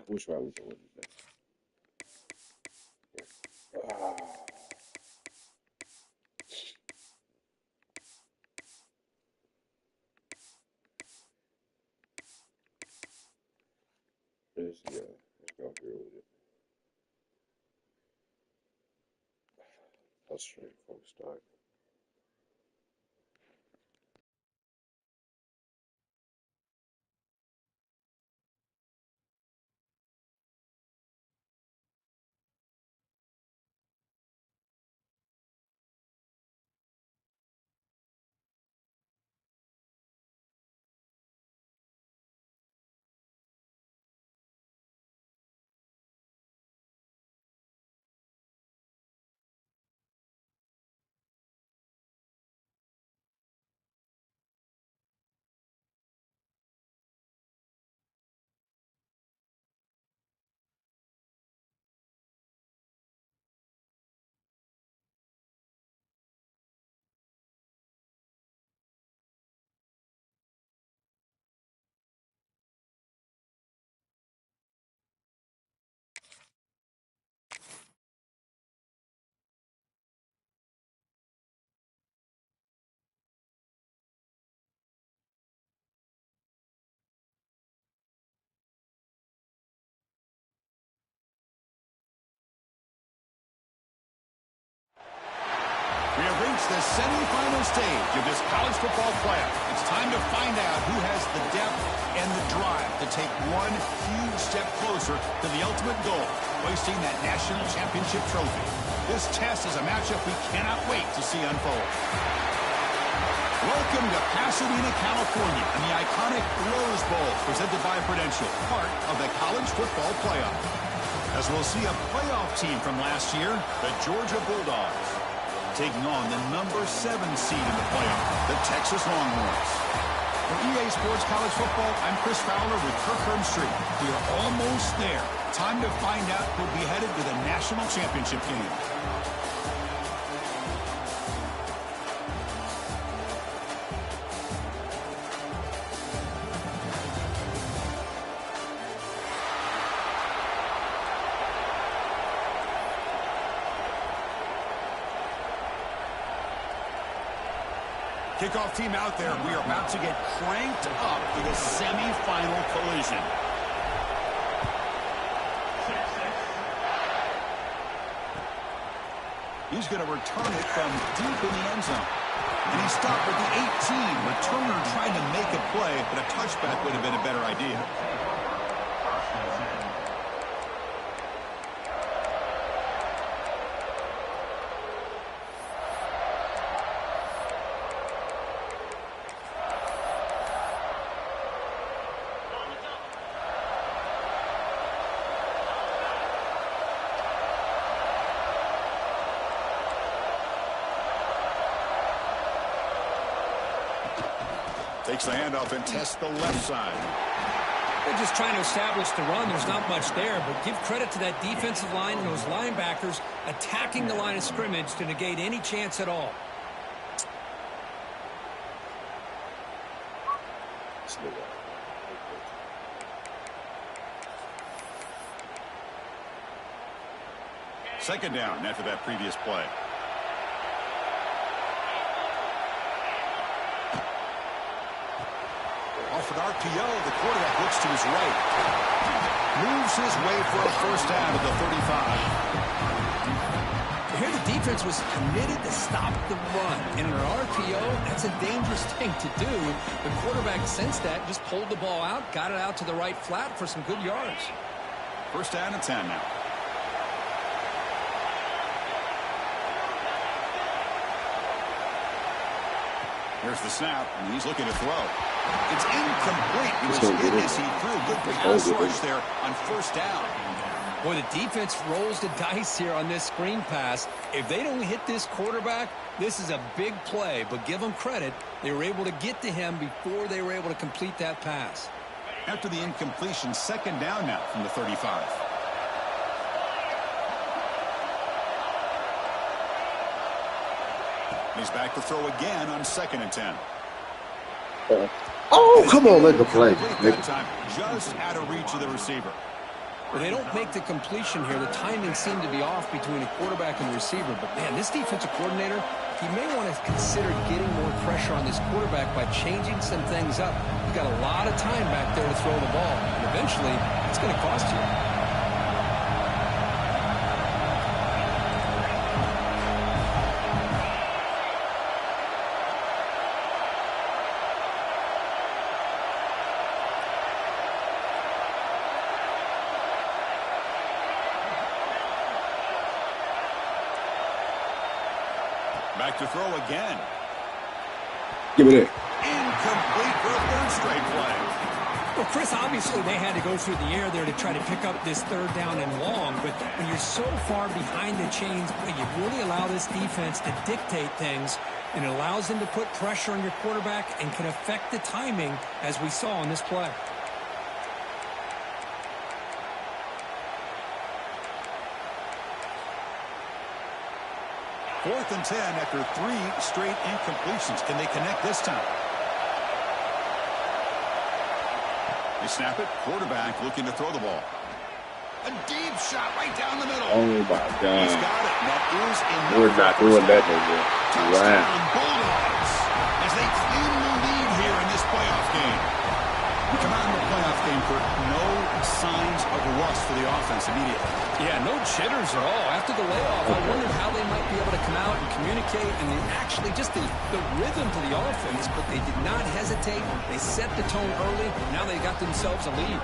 Which way we going today? Ah, let's go here with it. That's straightforward start. We have reached the semifinal stage of this college football playoff. It's time to find out who has the depth and the drive to take one huge step closer to the ultimate goal, hoisting that national championship trophy. This test is a matchup we cannot wait to see unfold. Welcome to Pasadena, California, and the iconic Rose Bowl presented by Prudential, part of the college football playoff. As we'll see a playoff team from last year, the Georgia Bulldogs, taking on the number 7 seed in the playoff, the Texas Longhorns. For EA Sports College Football, I'm Chris Fowler with Kirk Herbstreit. We are almost there. Time to find out who'll be headed to the national championship game. Kickoff team out there. We are about to get cranked up for the semifinal collision. He's going to return it from deep in the end zone. And he stopped at the 18. Returner trying to make a play, but a touchback would have been a better idea. Takes the handoff and tests the left side. They're just trying to establish the run. There's not much there, but give credit to that defensive line and those linebackers attacking the line of scrimmage to negate any chance at all. Second down after that previous play. Off an RPO, the quarterback looks to his right. Moves his way for a first down at the 35. Here the defense was committed to stop the run. And in an RPO, that's a dangerous thing to do. The quarterback sensed that, just pulled the ball out, got it out to the right flat for some good yards. First down and 10 now. Here's the snap, and he's looking to throw. It's incomplete. He was hit as he threw. Good pass rush there on first down. Boy, the defense rolls the dice here on this screen pass. If they don't hit this quarterback, this is a big play. But give them credit. They were able to get to him before they were able to complete that pass. After the incompletion, second down now from the 35. He's back to throw again on 2nd and 10. Oh, come on, make a play. That time, just out of reach of the receiver. Well, they don't make the completion here. The timing seemed to be off between a quarterback and the receiver. But, man, this defensive coordinator, he may want to consider getting more pressure on this quarterback by changing some things up. You've got a lot of time back there to throw the ball. And eventually, it's going to cost you. Back to throw again. Give it in. Incomplete for a third straight play. Well, Chris, obviously they had to go through the air there to try to pick up this third down and long, but when you're so far behind the chains, you really allow this defense to dictate things, and it allows them to put pressure on your quarterback and can affect the timing, as we saw on this play. Fourth and 10 after 3 straight incompletions. Can they connect this time? They snap it. Quarterback looking to throw the ball. A deep shot right down the middle. Oh my God. He's got it. That is enough. We're not doing that no more. Touchdown Wow. Bulldogs as they claim the lead here in this playoff game. We come out in the playoff game for no signs of rust for the offense immediately. Yeah, no jitters at all. After the layoff, I wondered how they might be able to come out and communicate and actually just the rhythm to the offense, but they did not hesitate. They set the tone early. Now they got themselves a lead.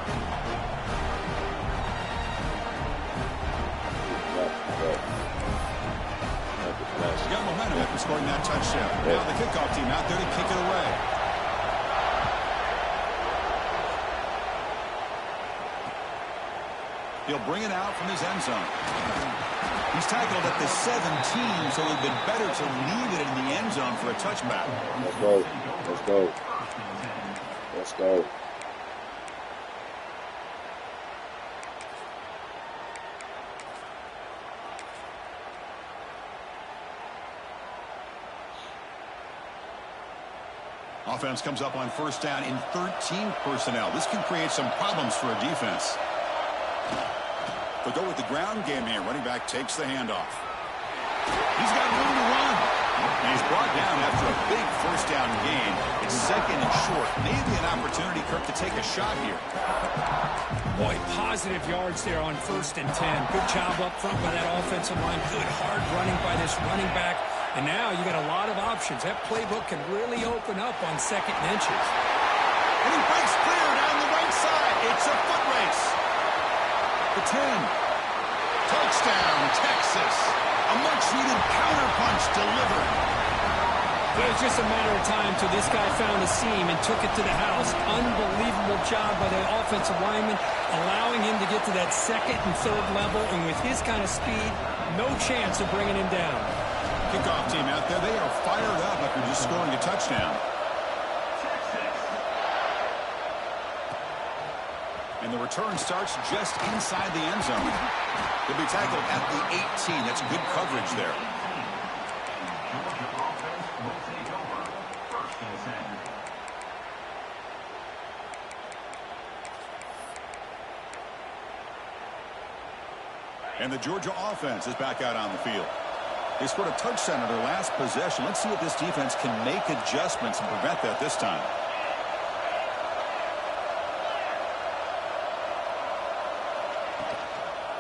He got momentum after scoring that touchdown. Now the kickoff team out there to kick it away. He'll bring it out from his end zone. He's tackled at the 17, so it would have been better to leave it in the end zone for a touchback. Let's go. Let's go. Let's go. Offense comes up on first down in 13 personnel. This can create some problems for a defense. They'll go with the ground game here. Running back takes the handoff. He's got room to run. And he's brought down after a big first down gain. It's second and short. Maybe an opportunity, Kirk, to take a shot here. Boy, positive yards there on first and 10. Good job up front by that offensive line. Good hard running by this running back. And now you got a lot of options. That playbook can really open up on second and inches. And he breaks clear down the right side. It's a foot race. The 10. Touchdown, Texas. A much-needed counterpunch delivered. It was just a matter of time till this guy found a seam and took it to the house. Unbelievable job by the offensive lineman, allowing him to get to that second and third level. And with his kind of speed, no chance of bringing him down. Kickoff team out there, they are fired up after just scoring a touchdown. And the return starts just inside the end zone. He'll be tackled at the 18. That's good coverage there. And the Georgia offense is back out on the field. They scored a touchdown in their last possession. Let's see if this defense can make adjustments and prevent that this time.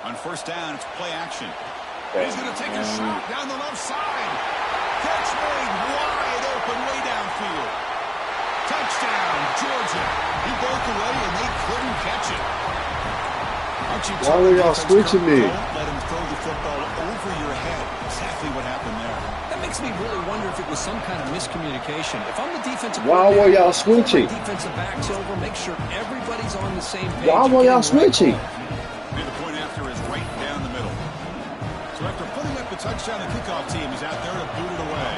On first down, it's play action. And he's going to take a shot down the left side. Catch made wide open way downfield. Touchdown, Georgia. He broke away and they couldn't catch it. Why were y'all switching me? Don't let him throw the football over your head. Exactly what happened there. That makes me really wonder if it was some kind of miscommunication. If I'm the defensive Why were y'all switching? Defensive backs over, make sure everybody's on the same page. Why were y'all switching? And the point after is right down the middle. So after putting up the touchdown, the kickoff team is out there to boot it away.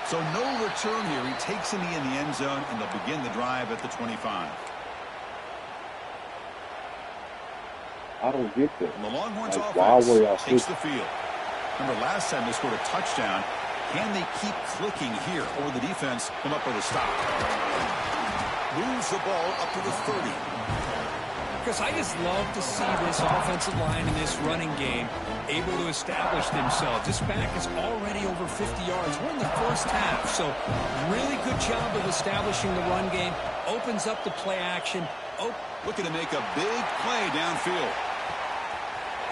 So no return here. He takes a knee in the end zone, and they'll begin the drive at the 25. I don't get that. And the Longhorns Like, why offense were y'all takes switching? the field. Remember, last time they scored a touchdown Can they keep clicking here, or the defense come up with a stop? Moves the ball up to the 30. Because I just love to see this offensive line in this running game able to establish themselves. This back is already over 50 yards. We're in the first half, so really good job of establishing the run game. Opens up the play action. Oh, looking to make a big play downfield.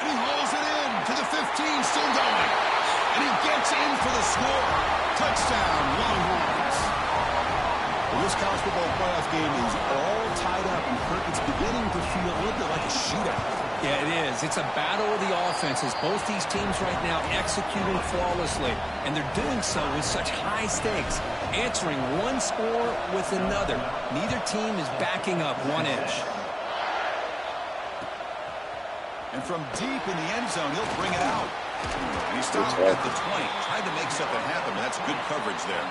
And he rolls it in to the 15, still going. And he gets in for the score. Touchdown, Longhorns. Well, this college football playoff game is all tied up, and Kirk, it's beginning to feel a little bit like a shootout. Yeah, it is. It's a battle of the offenses. Both these teams right now executing flawlessly, and they're doing so with such high stakes, answering one score with another. Neither team is backing up one inch. And from deep in the end zone, he'll bring it out. And he stops at the 20, trying to make something happen, but that's good coverage there.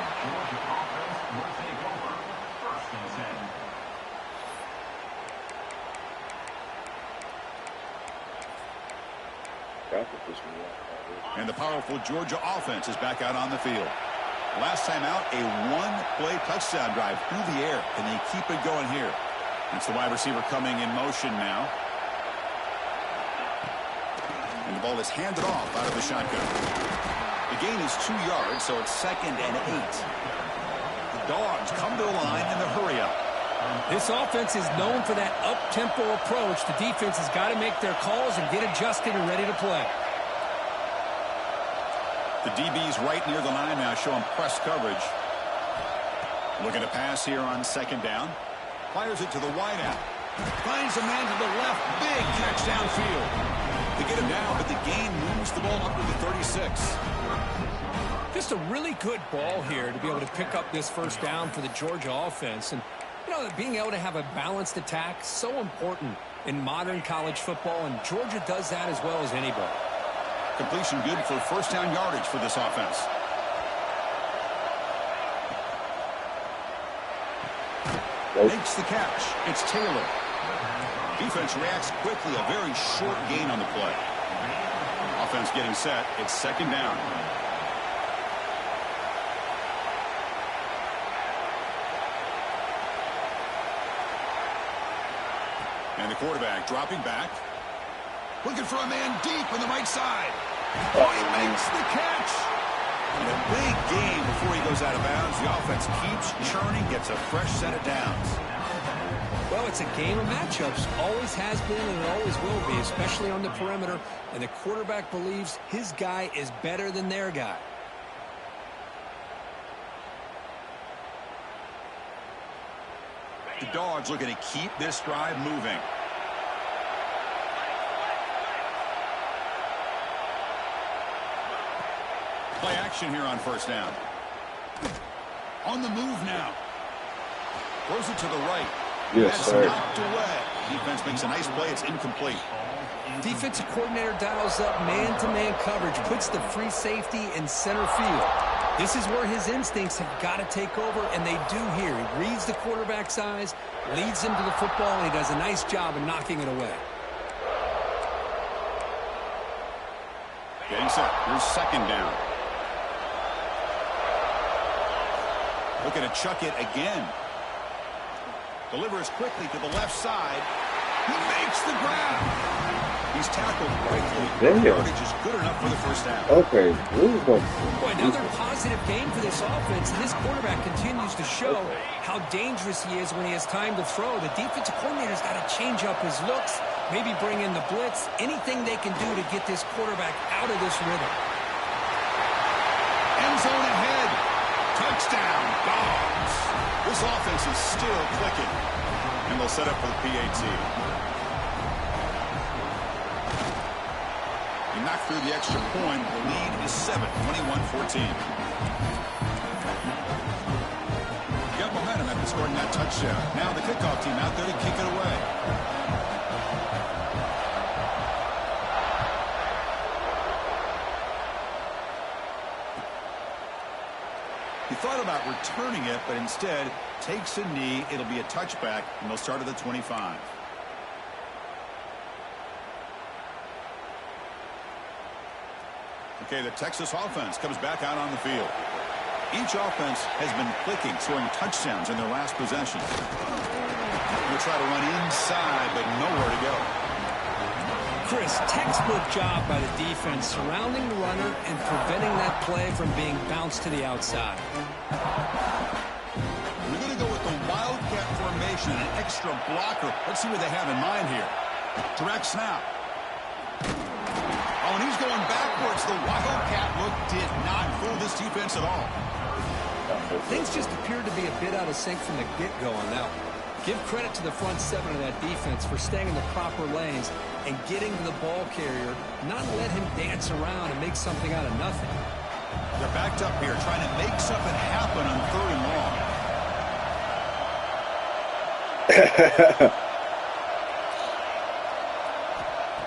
And the powerful Georgia offense is back out on the field. Last time out, a one-play touchdown drive through the air. Can they keep it going here? It's the wide receiver coming in motion now. And the ball is handed off out of the shotgun. The gain is 2 yards, so it's 2nd and 8. The Dogs come to the line in the hurry-up. This offense is known for that up-tempo approach. The defense has got to make their calls and get adjusted and ready to play. The DB's right near the line now, showing press coverage. Looking to pass here on 2nd down. Fires it to the wideout. Finds a man to the left. Big catch downfield. They get him down, but the gain moves the ball up to the 36. Just a really good ball here to be able to pick up this first down for the Georgia offense. And, you know, being able to have a balanced attack, so important in modern college football, and Georgia does that as well as anybody. Completion good for first down yardage for this offense. Makes the catch. It's Taylor. Defense reacts quickly. A very short gain on the play. Offense getting set. It's 2nd down. And the quarterback dropping back. Looking for a man deep on the right side. Oh, he makes the catch. And a big gain before he goes out of bounds. The offense keeps churning, gets a fresh set of downs. Well, it's a game of matchups. Always has been and it always will be, especially on the perimeter. And the quarterback believes his guy is better than their guy. The Dogs looking to keep this drive moving. Play action here on first down. On the move now. Throws it to the right. Yes, That's sir. knocked away. Defense makes a nice play. It's incomplete. Defensive coordinator dials up man-to-man coverage, puts the free safety in center field. This is where his instincts have got to take over, and they do here. He reads the quarterback's eyes, leads him to the football, and he does a nice job of knocking it away. Getting set. Here's 2nd down. Looking to chuck it again. Delivers quickly to the left side. He makes the grab. He's tackled quickly. Damn. Yardage is good enough for the first down. Okay. Boy, another positive game for this offense, and this quarterback continues to show how dangerous he is when he has time to throw. The defensive coordinator's got to change up his looks, maybe bring in the blitz, anything they can do to get this quarterback out of this rhythm. End zone ahead. Touchdown, Dogs. This offense is still clicking. And they'll set up for the PAT. He knocked through the extra point. The lead is 7, 21-14. Got momentum after scoring that touchdown. Now the kickoff team out there to kick it away. He thought about returning it, but instead takes a knee. It'll be a touchback, and they'll start at the 25. Okay, the Texas offense comes back out on the field. Each offense has been clicking, scoring touchdowns in their last possession. We'll try to run inside, but nowhere to go. Chris, textbook job by the defense surrounding the runner and preventing that play from being bounced to the outside. We're going to go with the Wildcat formation, an extra blocker. Let's see what they have in mind here. Direct snap. Oh, and he's going backwards. The Wildcat look did not fool this defense at all. Things just appeared to be a bit out of sync from the get-go on that one. Give credit to the front seven of that defense for staying in the proper lanes and getting to the ball carrier, not let him dance around and make something out of nothing. They're backed up here trying to make something happen on 3rd and long.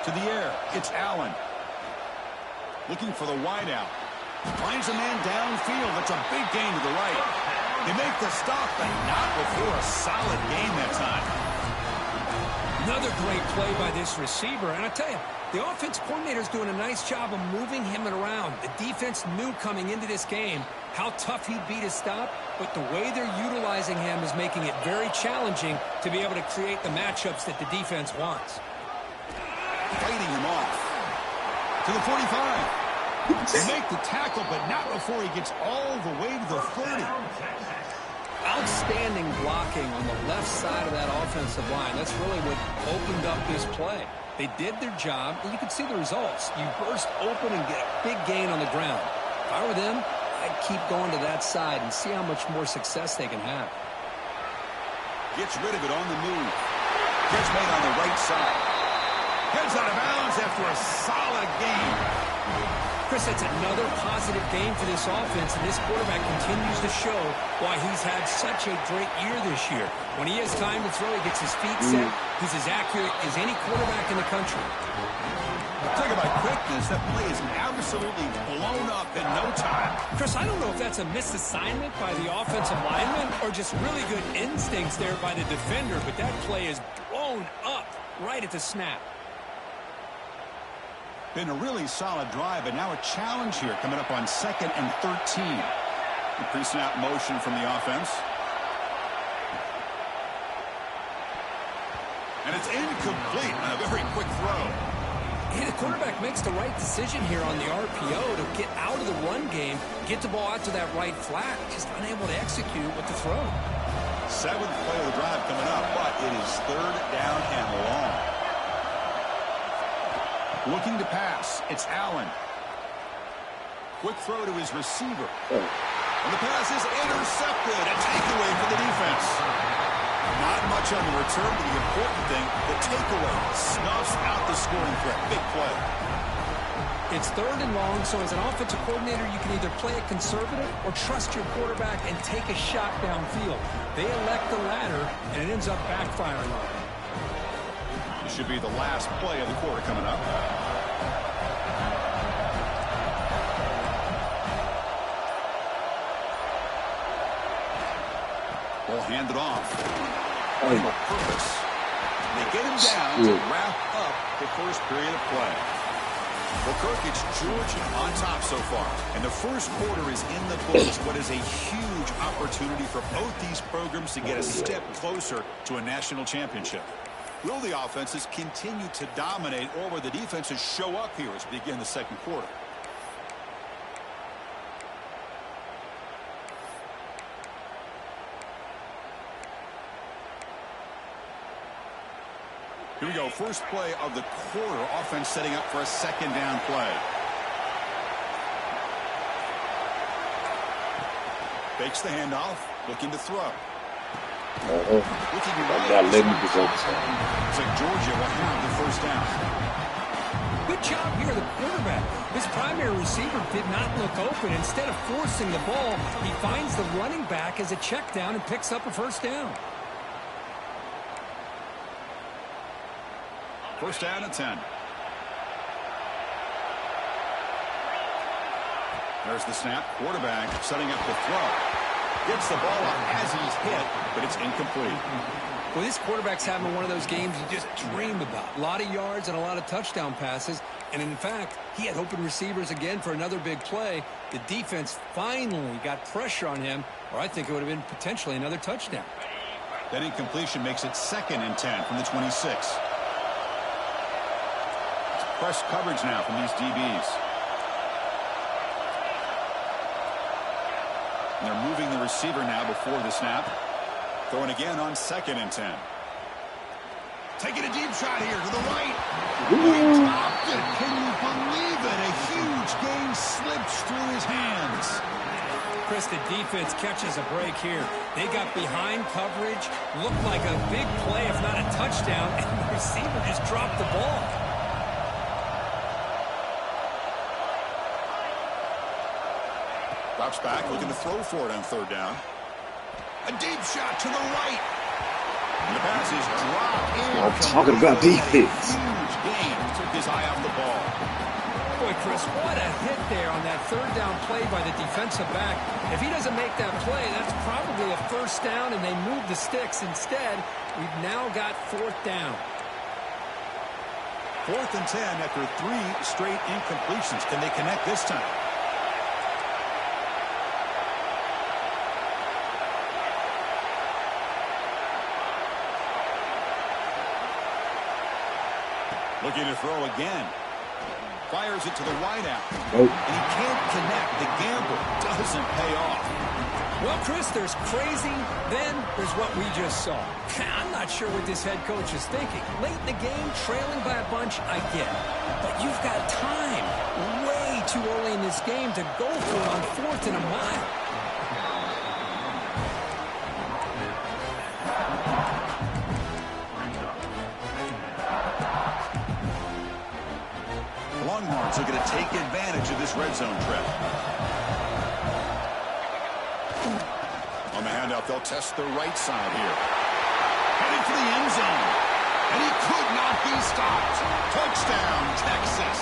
To the air, it's Allen. Looking for the wideout. Finds a man downfield. That's a big gain to the right. They make the stop, but not before a solid gain that time. Another great play by this receiver. And I tell you, the offense coordinator's doing a nice job of moving him around. The defense knew coming into this game how tough he'd be to stop, but the way they're utilizing him is making it very challenging to be able to create the matchups that the defense wants. Fighting him off. To the 45. They make the tackle, but not before he gets all the way to the 30. Outstanding blocking on the left side of that offensive line. That's really what opened up this play. They did their job, and you can see the results. You burst open and get a big gain on the ground. If I were them, I'd keep going to that side and see how much more success they can have. Gets rid of it on the move. Catch made on the right side. Heads out of bounds after a solid game. Chris, that's another positive game for this offense, and this quarterback continues to show why he's had such a great year this year. When he has time to throw, he gets his feet set. He's as accurate as any quarterback in the country. Talk about quickness. That play is absolutely blown up in no time. Chris, I don't know if that's a misassignment by the offensive lineman or just really good instincts there by the defender, but that play is blown up right at the snap. Been a really solid drive, but now a challenge here coming up on 2nd and 13. The pre-snap motion from the offense. And it's incomplete on a very quick throw. Hey, the quarterback makes the right decision here on the RPO to get out of the run game, get the ball out to that right flat, just unable to execute with the throw. 7th play of the drive coming up, but it is 3rd down and long. Looking to pass. It's Allen. Quick throw to his receiver. And the pass is intercepted. A takeaway for the defense. Not much on the return, but the important thing, the takeaway snuffs out the scoring threat. Big play. It's 3rd and long, so as an offensive coordinator, you can either play it conservative or trust your quarterback and take a shot downfield. They elect the latter, and it ends up backfiring on them. This should be the last play of the quarter coming up. Ball handed off. For purpose. They get him down to wrap up the first period of play. Well, Kirk, it's Georgia on top so far. And the first quarter is in the books. What is a huge opportunity for both these programs to get a step closer to a national championship. Will the offenses continue to dominate, or will the defenses show up here as we begin the 2nd quarter? Here we go. First play of the quarter. Offense setting up for a 2nd down play. Fakes the handoff. Looking to throw. Looking right. Looks like Georgia will have the 1st down. Good job here, the quarterback. His primary receiver did not look open. Instead of forcing the ball, he finds the running back as a check down and picks up a 1st down. 1st down and 10. There's the snap. Quarterback setting up the throw. Gets the ball up as he's hit, but it's incomplete. Well, this quarterback's having one of those games you just dream about. A lot of yards and a lot of touchdown passes. And in fact, he had open receivers again for another big play. The defense finally got pressure on him, or I think it would have been potentially another touchdown. That incompletion makes it 2nd and 10 from the 26. It's press coverage now from these DBs. And they're moving the receiver now before the snap. Throwing again on 2nd and 10. Taking a deep shot here to the right. He dropped it. Can you believe it? A huge gain slips through his hands. Chris, the defense catches a break here. They got behind coverage, looked like a big play, if not a touchdown, and the receiver just dropped the ball. Drops back, looking to throw for it on 3rd down. A deep shot to the right. And the pass is dropped in. I'm talking about defense. Huge gain. Took his eye off the ball. Boy, Chris, what a hit there on that 3rd down play by the defensive back. If he doesn't make that play, that's probably a 1st down, and they move the sticks. Instead, we've now got 4th down. 4th and 10 after 3 straight incompletions. Can they connect this time? Looking to throw again. Fires it to the wideout. Nope. And he can't connect. The gamble doesn't pay off. Well, Chris, there's crazy, then there's what we just saw. I'm not sure what this head coach is thinking. Late in the game, trailing by a bunch, I get it. But you've got time, way too early in this game, to go for it on 4th and a mile. Longhorns are going to take advantage of this red zone trip. On the handout, they'll test the right side here. Heading for the end zone. And he could not be stopped. Touchdown, Texas.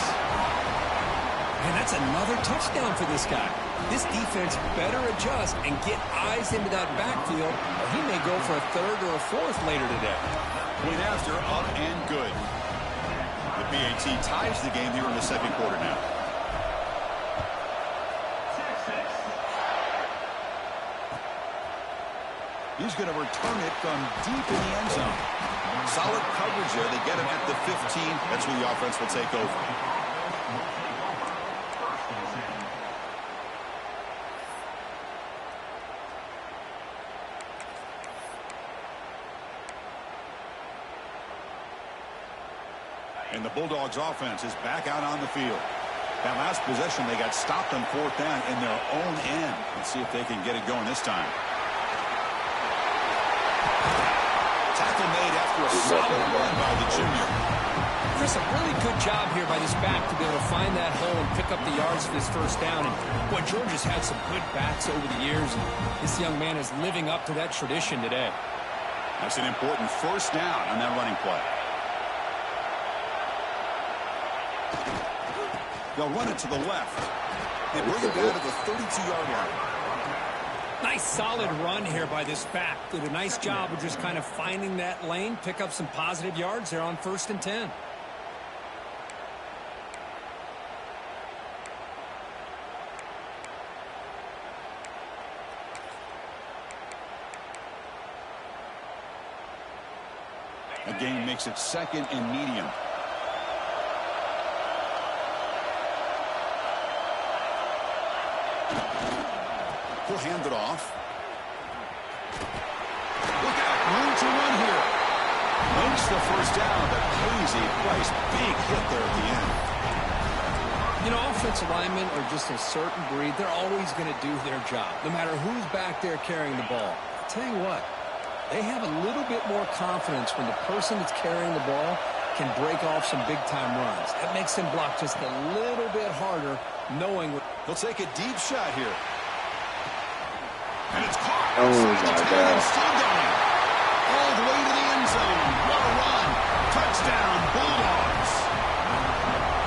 And that's another touchdown for this guy. This defense better adjust and get eyes into that backfield, or he may go for a 3rd or a 4th later today. Point after, up and good. The BAT ties the game here in the 2nd quarter now. He's going to return it from deep in the end zone. Solid coverage there. They get him at the 15. That's where the offense will take over. And the Bulldogs offense is back out on the field. That last possession, they got stopped on 4th down in their own end. Let's see if they can get it going this time. Tackle made after a solid run by the junior. Chris, a really good job here by this back to be able to find that hole and pick up the yards for this 1st down. And boy, Georgia's had some good backs over the years, and this young man is living up to that tradition today. That's an important 1st down on that running play. They'll run it to the left. They bring it down to the 32-yard line. Nice solid run here by this back. Did a nice job of just kind of finding that lane, pick up some positive yards there on 1st and 10. The gain makes it 2nd and medium. He'll hand it off. Look out, room to run here. Makes the 1st down, but pays a price. Big hit there at the end. You know, offensive linemen are just a certain breed. They're always going to do their job, no matter who's back there carrying the ball. I'll tell you what, they have a little bit more confidence when the person that's carrying the ball can break off some big-time runs. That makes them block just a little bit harder, knowing what... He'll take a deep shot here. And it's caught. Oh, my God. Still going. All the way to the end zone. What a run. Touchdown, Bulldogs.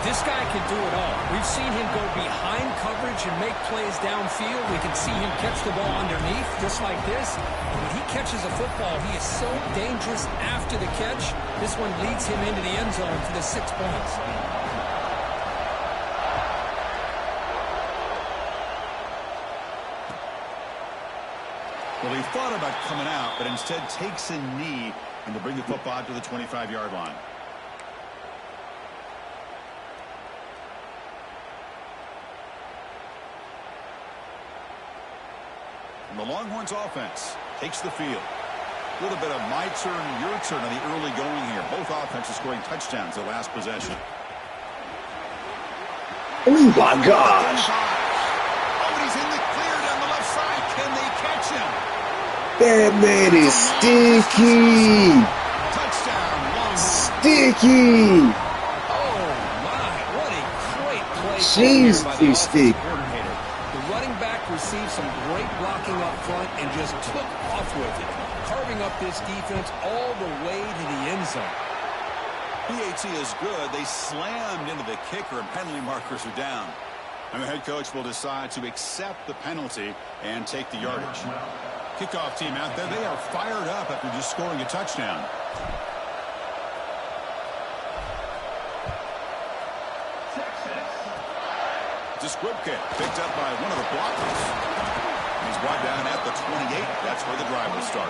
This guy can do it all. We've seen him go behind coverage and make plays downfield. We can see him catch the ball underneath, just like this. And when he catches a football, he is so dangerous after the catch. This one leads him into the end zone for the 6 points. Well, he thought about coming out, but instead takes a knee and to bring the football to the 25-yard line. And the Longhorns offense takes the field. A little bit of my turn, your turn on the early going here. Both offenses scoring touchdowns the last possession. Oh my gosh. Oh, and he's in the clear down the left side. Can they catch him? That man is sticky. Touchdown, Longhorns. Sticky. Oh, my. What a great play. Jeez, By the he's sticky. coordinator. The running back received some great blocking up front and just took off with it, carving up this defense all the way to the end zone. PAT is good. They slammed into the kicker, and penalty markers are down. And the head coach will decide to accept the penalty and take the yardage. Kickoff team out there, they are fired up after just scoring a touchdown. It's a squib kick picked up by one of the blockers. He's brought down at the 28. That's where the drive will start.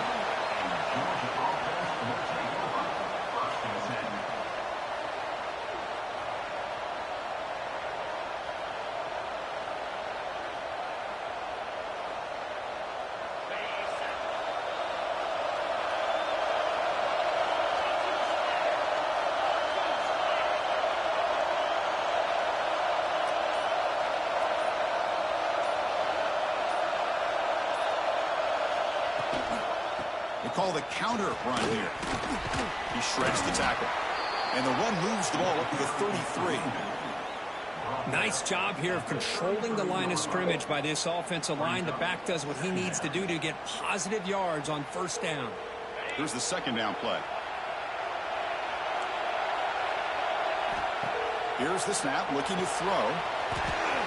Call the counter run here. He shreds the tackle. And the run moves the ball up to the 33. Nice job here of controlling the line of scrimmage by this offensive line. The back does what he needs to do to get positive yards on first down. Here's the second down play. Here's the snap, looking to throw.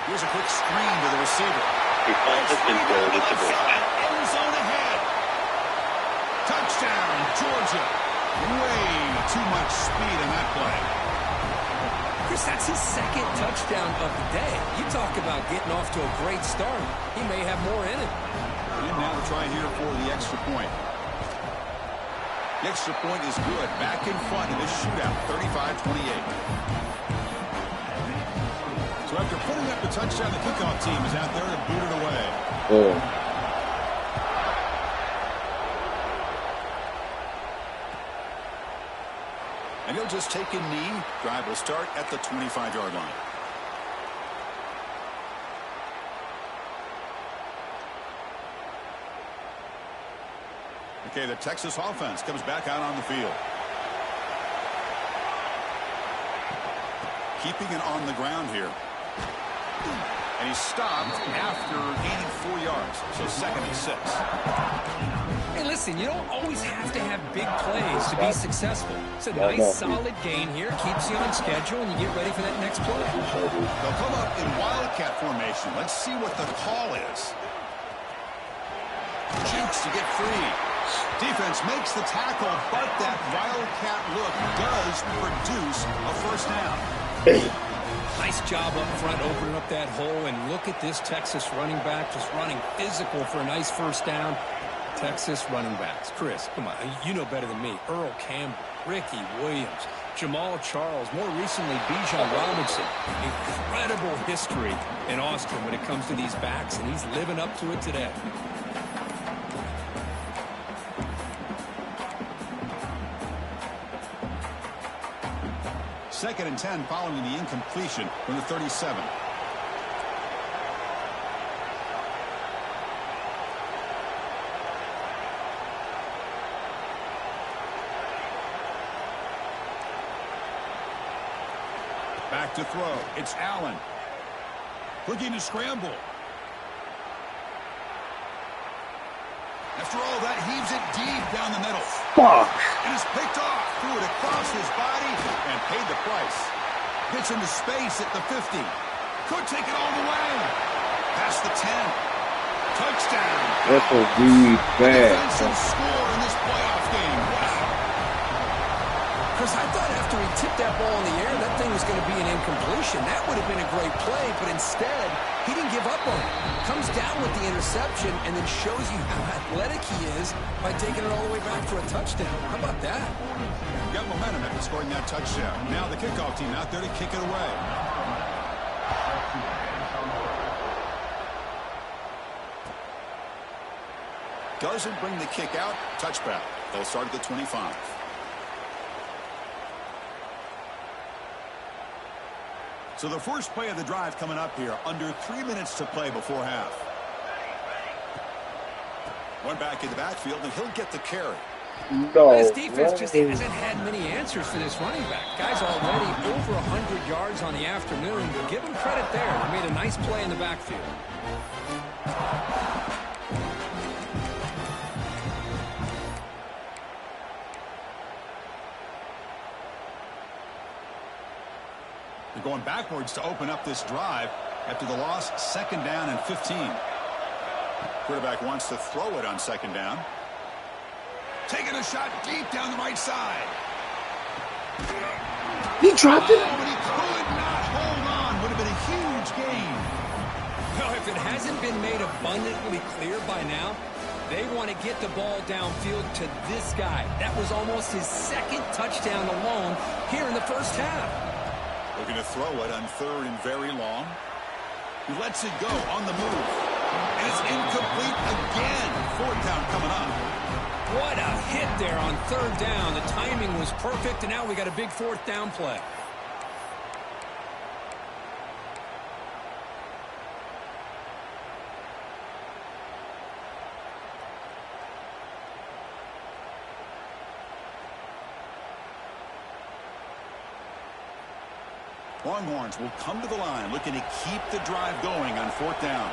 Here's a quick screen to the receiver. Your call has been forwarded to voicemail. End zone ahead. Touchdown, Georgia. Way too much speed in that play. Chris, that's his second touchdown of the day. You talk about getting off to a great start. He may have more in it. And now to try here for the extra point. The extra point is good. Back in front in this shootout, 35-28. So after putting up the touchdown, the kickoff team is out there to boot it away. Oh. And he'll just take a knee. Drive will start at the 25-yard line. Okay, the Texas offense comes back out on the field. Keeping it on the ground here. And he's stopped after gaining 4 yards. So 2nd and 6. Hey, listen, you don't always have to have big plays to be successful. It's a nice, solid gain here. Keeps you on schedule, and you get ready for that next play. They'll come up in wildcat formation. Let's see what the call is. Jukes to get free. Defense makes the tackle, but that wildcat look does produce a first down. Nice job up front, opening up that hole, and look at this Texas running back just running physical for a nice first down. Texas running backs. Chris, come on, you know better than me. Earl Campbell, Ricky Williams, Jamal Charles, more recently Bijan Robinson. Incredible history in Austin when it comes to these backs, and he's living up to it today. Second and 10 following the incompletion from the 37. Back to throw. It's Allen. Looking to scramble. After all that, heaves it deep down the middle. Fuck. And is picked off. Threw it across his body and paid the price. Gets into space at the 50. Could take it all the way. Past the 10. Touchdown. That's a dude bad. Defensive score in this playoff game. Wow. Chris, I thought after he tipped that ball in the air, that thing was going to be an incompletion. That would have been a great play, but instead, he didn't give up on it. Comes down with the interception and then shows you how athletic he is by taking it all the way back for a touchdown. How about that? Got momentum after scoring that touchdown. Now the kickoff team out there to kick it away. Doesn't bring the kick out. Touchback. They'll start at the 25. So the first play of the drive coming up here. Under 3 minutes to play before half. One back in the backfield, and he'll get the carry. No. This defense just hasn't had many answers for this running back. Guy's already over 100 yards on the afternoon. But give him credit there. They made a nice play in the backfield. They're going backwards to open up this drive after the loss. 2nd down and 15. Quarterback wants to throw it on 2nd down. Taking a shot deep down the right side. He dropped it. Oh, but he could not hold on. Would have been a huge gain. Well, if it hasn't been made abundantly clear by now, they want to get the ball downfield to this guy. That was almost his 2nd touchdown alone here in the first half. Looking to throw it on 3rd and very long. He lets it go on the move. And it's incomplete again. 4th down coming up. What a hit there on 3rd down. The timing was perfect, and now we got a big 4th down play. Longhorns will come to the line looking to keep the drive going on 4th down.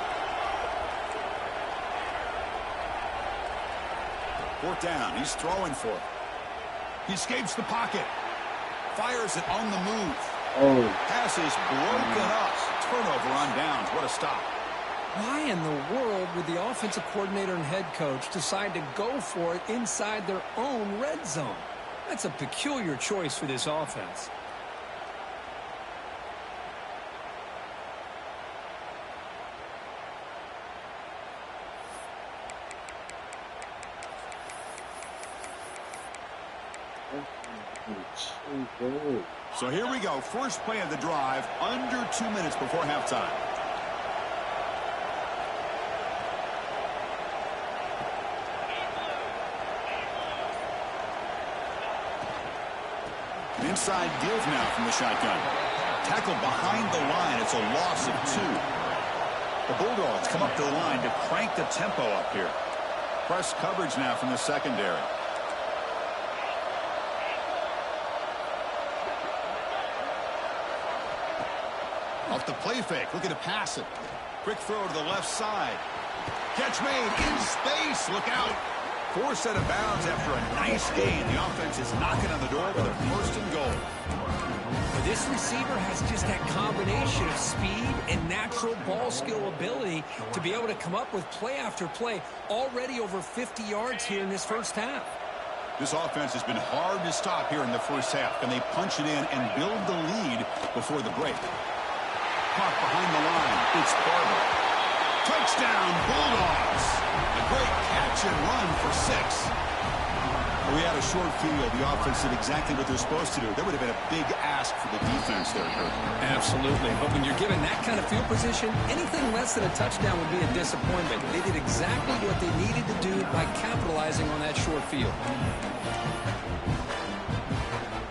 4th down. He's throwing for it. He escapes the pocket. Fires it on the move. Oh. Pass is broken up. Turnover on downs. What a stop. Why in the world would the offensive coordinator and head coach decide to go for it inside their own red zone? That's a peculiar choice for this offense. So here we go. First play of the drive. Under 2 minutes before halftime. An inside give now from the shotgun. Tackled behind the line. It's a loss of 2. The Bulldogs come up to the line to crank the tempo up here. Press coverage now from the secondary. Off the play fake, looking to pass it. Quick throw to the left side. Catch made in space. Look out. Forced out of bounds after a nice gain. The offense is knocking on the door with a 1st and goal. This receiver has just that combination of speed and natural ball skill ability to be able to come up with play after play. Already over 50 yards here in this first half. This offense has been hard to stop here in the first half. Can they punch it in and build the lead before the break? Caught behind the line. It's Barber. Touchdown, Bulldogs. A great catch and run for 6. We had a short field. The offense did exactly what they're supposed to do. That would have been a big ask for the defense there, Kurt. Absolutely. But when you're given that kind of field position, anything less than a touchdown would be a disappointment. They did exactly what they needed to do by capitalizing on that short field.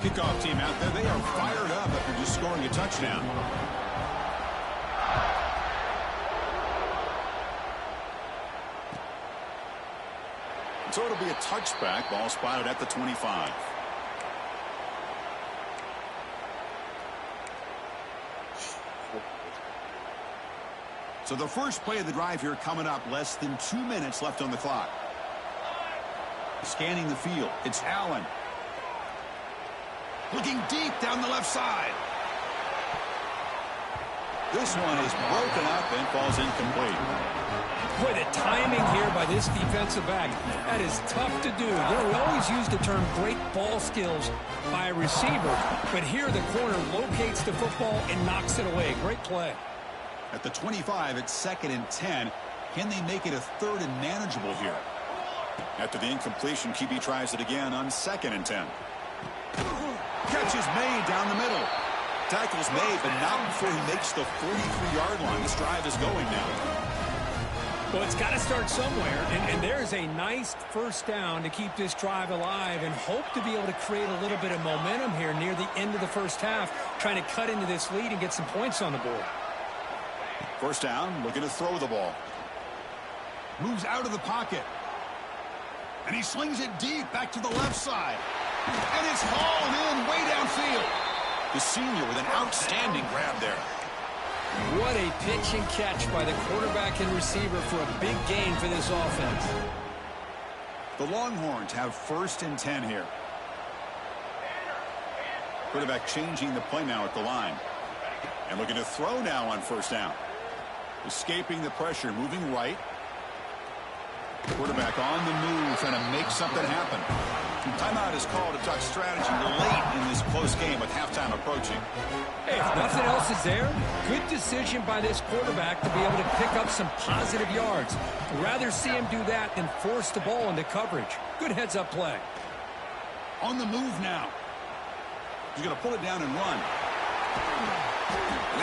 Kickoff team out there. They are fired up after just scoring a touchdown. So it'll be a touchback. Ball spotted at the 25. So the first play of the drive here coming up. Less than 2 minutes left on the clock. Scanning the field. It's Allen. Looking deep down the left side. This one is broken up and falls incomplete. Boy, the timing here by this defensive back, that is tough to do. You know, we always use the term great ball skills by a receiver, but here the corner locates the football and knocks it away. Great play. At the 25, it's 2nd and 10. Can they make it a 3rd and manageable here? After the incompletion, QB tries it again on 2nd and 10. Catch is made down the middle. Tackle's made, but not before he makes the 43-yard line. This drive is going now. Well, it's got to start somewhere, and there's a nice first down to keep this drive alive and hope to be able to create a little bit of momentum here near the end of the first half, trying to cut into this lead and get some points on the board. First down, looking to throw the ball. Moves out of the pocket. And he slings it deep back to the left side. And it's hauled in way downfield. The senior with an outstanding grab there. What a pitch and catch by the quarterback and receiver for a big gain for this offense. The Longhorns have 1st and 10 here. Quarterback changing the play now at the line. And looking to throw now on first down. Escaping the pressure, moving right. Quarterback on the move, trying to make something happen. Timeout is called to talk strategy late in this close game with halftime approaching. Hey, if nothing else is there, good decision by this quarterback to be able to pick up some positive yards. I'd rather see him do that than force the ball into coverage. Good heads-up play. On the move now. He's going to pull it down and run.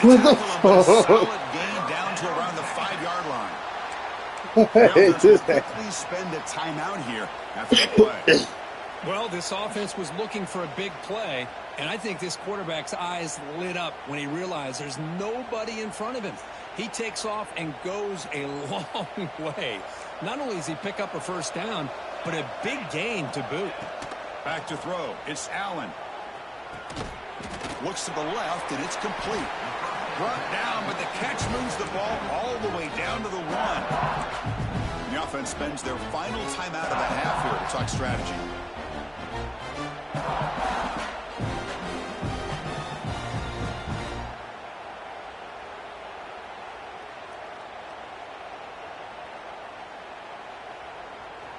What the fuck? Solid gain down to around the 5-yard line. Hey, Quickly spend a timeout here after the play. Well, this offense was looking for a big play, and I think this quarterback's eyes lit up when he realized there's nobody in front of him. He takes off and goes a long way. Not only does he pick up a first down, but a big gain to boot. Back to throw. It's Allen. Looks to the left, and it's complete. Brought down, but the catch moves the ball all the way down to the 1. The offense spends their final timeout of the half here to talk strategy.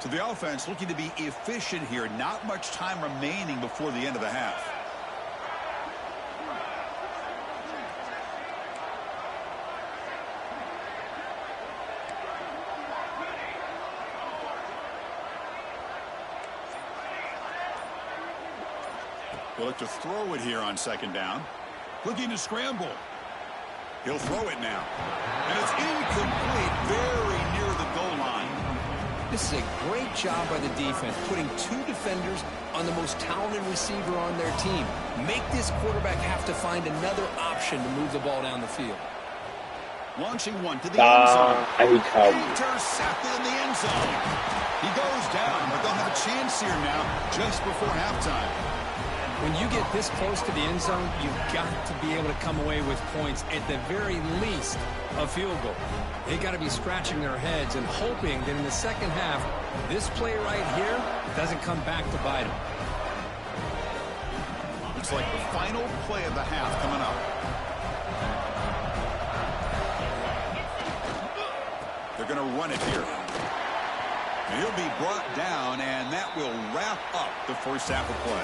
So the offense looking to be efficient here. Not much time remaining before the end of the half. We'll look to throw it here on 2nd down. Looking to scramble. He'll throw it now. And it's incomplete, very near the goal line. This is a great job by the defense, putting 2 defenders on the most talented receiver on their team. Make this quarterback have to find another option to move the ball down the field. Launching one to the end zone. Intercepted in the end zone. He goes down, but they'll have a chance here now just before halftime. When you get this close to the end zone, you've got to be able to come away with points, at the very least, a field goal. They got to be scratching their heads and hoping that in the second half, this play right here doesn't come back to bite them. Looks like the final play of the half coming up. They're going to run it here. And he'll be brought down, and that will wrap up the first half of play.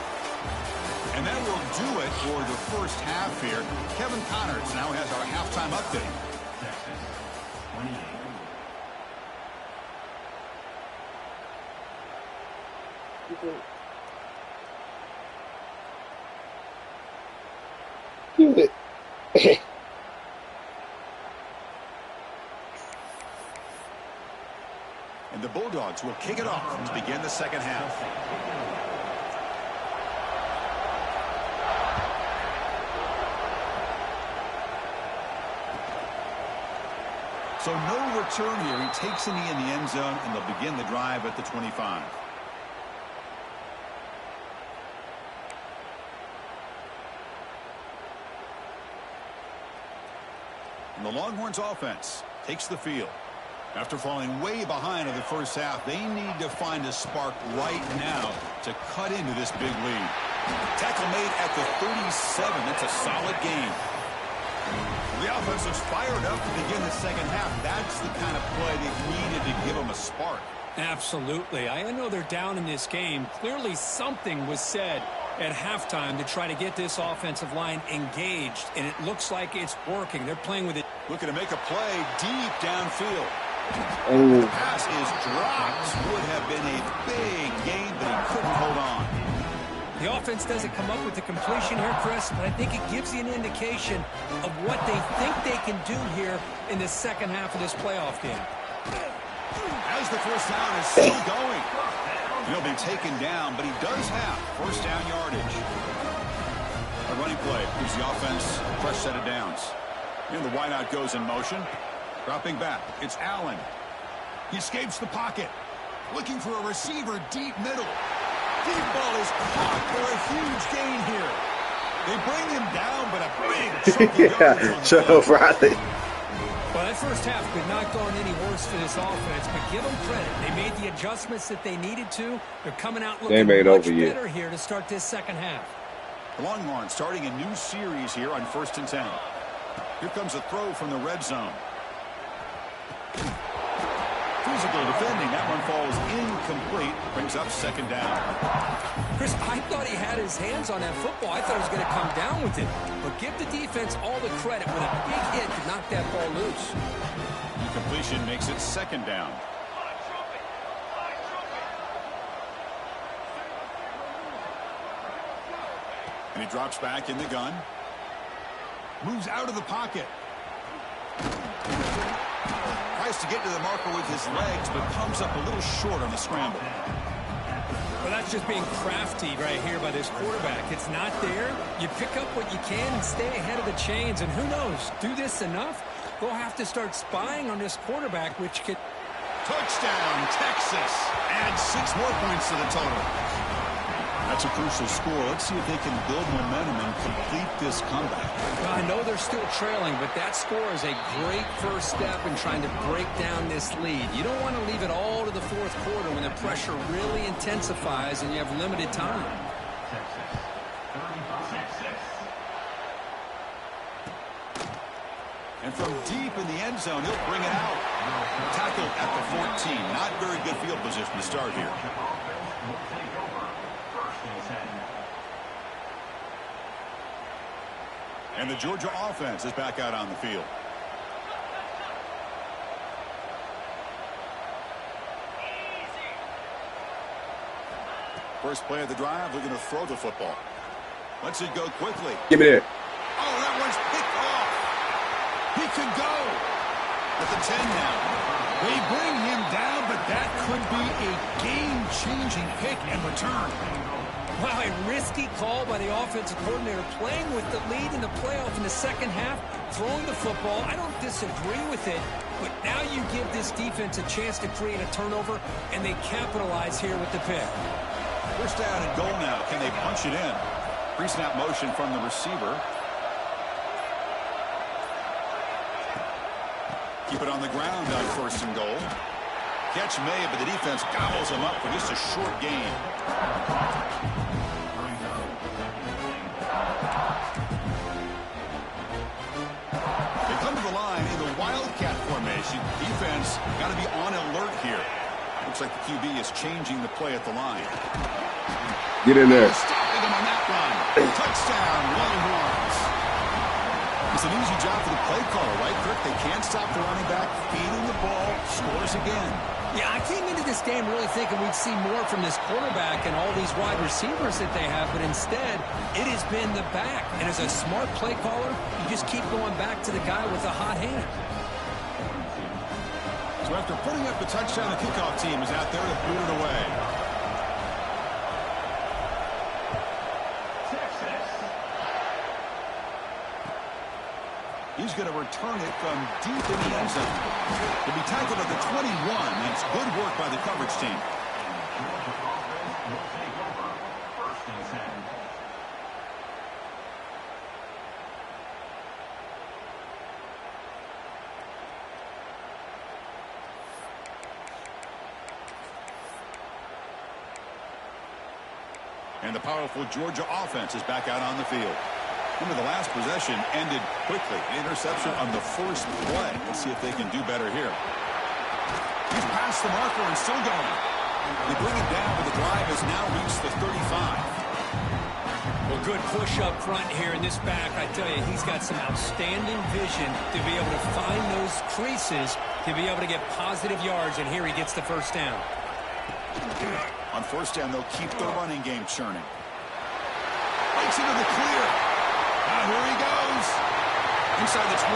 And that will do it for the first half here. Kevin Connors now has our halftime update. Do it. And the Bulldogs will kick it off to begin the second half. So no return here. He takes a knee in the end zone, and they'll begin the drive at the 25. And the Longhorns offense takes the field. After falling way behind in the first half, they need to find a spark right now to cut into this big lead. Tackle made at the 37. That's a solid gain. The offense is fired up to begin the second half. That's the kind of play they needed to give them a spark. Absolutely. I know they're down in this game. Clearly something was said at halftime to try to get this offensive line engaged, and it looks like it's working. They're playing with it. Looking to make a play deep downfield. Oh, The pass is dropped. Would have been a big gain, but he couldn't hold on. The offense doesn't come up with the completion here, Chris, but I think it gives you an indication of what they think they can do here in the second half of this playoff game. As the first down is still going. He'll be taken down, but he does have first down yardage. A running play gives the offense a fresh set of downs. And the wideout goes in motion. Dropping back, it's Allen. He escapes the pocket. Looking for a receiver deep middle. Deep ball is caught for a huge gain here. They bring him down, but a big chunk of yardage on the Joe play. Riley. Well, that first half could not go any worse for this offense, but give them credit. They made the adjustments that they needed to. They're coming out looking ain't much over yet. better here to start this second half. The Longhorns starting a new series here on 1st and 10. Here comes a throw from the red zone. Physical defending. That one falls incomplete. Brings up second down. Chris, I thought he had his hands on that football. I thought he was going to come down with it. But give the defense all the credit with a big hit to knock that ball loose. Incompletion makes it second down. And he drops back in the gun. Moves out of the pocket. Tries to get to the marker with his legs, but comes up a little short on the scramble. Well, that's just being crafty right here by this quarterback. It's not there. You pick up what you can and stay ahead of the chains. And who knows, do this enough, they'll have to start spying on this quarterback, which could... Touchdown, Texas. Add 6 more points to the total. That's a crucial score. Let's see if they can build momentum and complete this comeback. Well, I know they're still trailing, but that score is a great first step in trying to break down this lead. You don't want to leave it all to the fourth quarter when the pressure really intensifies and you have limited time. And from deep in the end zone, he'll bring it out. Tackled at the 14. Not very good field position to start here. And the Georgia offense is back out on the field. First play of the drive, looking to throw the football. Lets it go quickly. Give me that. Oh, that one's picked off. He could go at the 10 now. They bring him down, but that could be a game-changing pick and return. Wow, a risky call by the offensive coordinator, playing with the lead in the playoff in the second half, throwing the football. I don't disagree with it, but now you give this defense a chance to create a turnover, and they capitalize here with the pick. First down and goal now. Can they punch it in? Pre-snap motion from the receiver. Keep it on the ground on first and goal. Catch made, but the defense gobbles him up for just a short gain. They come to the line in the Wildcat formation. Defense got to be on alert here. Looks like the QB is changing the play at the line. Get in there. Stopping him on that run. Touchdown, Longhorns. It's an easy job for the play caller, right, Kirk? They can't stop the running back, feeding the ball, scores again. Yeah, I came into this game really thinking we'd see more from this quarterback and all these wide receivers that they have, but instead, it has been the back. And as a smart play caller, you just keep going back to the guy with a hot hand. So after putting up the touchdown, the kickoff team is out there to boot it away. He's going to return it from deep in the end zone. He'll be tackled at the 21. That's good work by the coverage team. And the powerful Georgia offense is back out on the field. Remember, the last possession ended quickly. An interception on the first play. Let's see if they can do better here. He's past the marker and still going. They bring it down, but the drive has now reached the 35. Well, good push up front here in this back. I tell you, he's got some outstanding vision to be able to find those creases to be able to get positive yards, and here he gets the first down. On first down, they'll keep the running game churning. Breaks into the clear. Now here he goes. Inside the 20.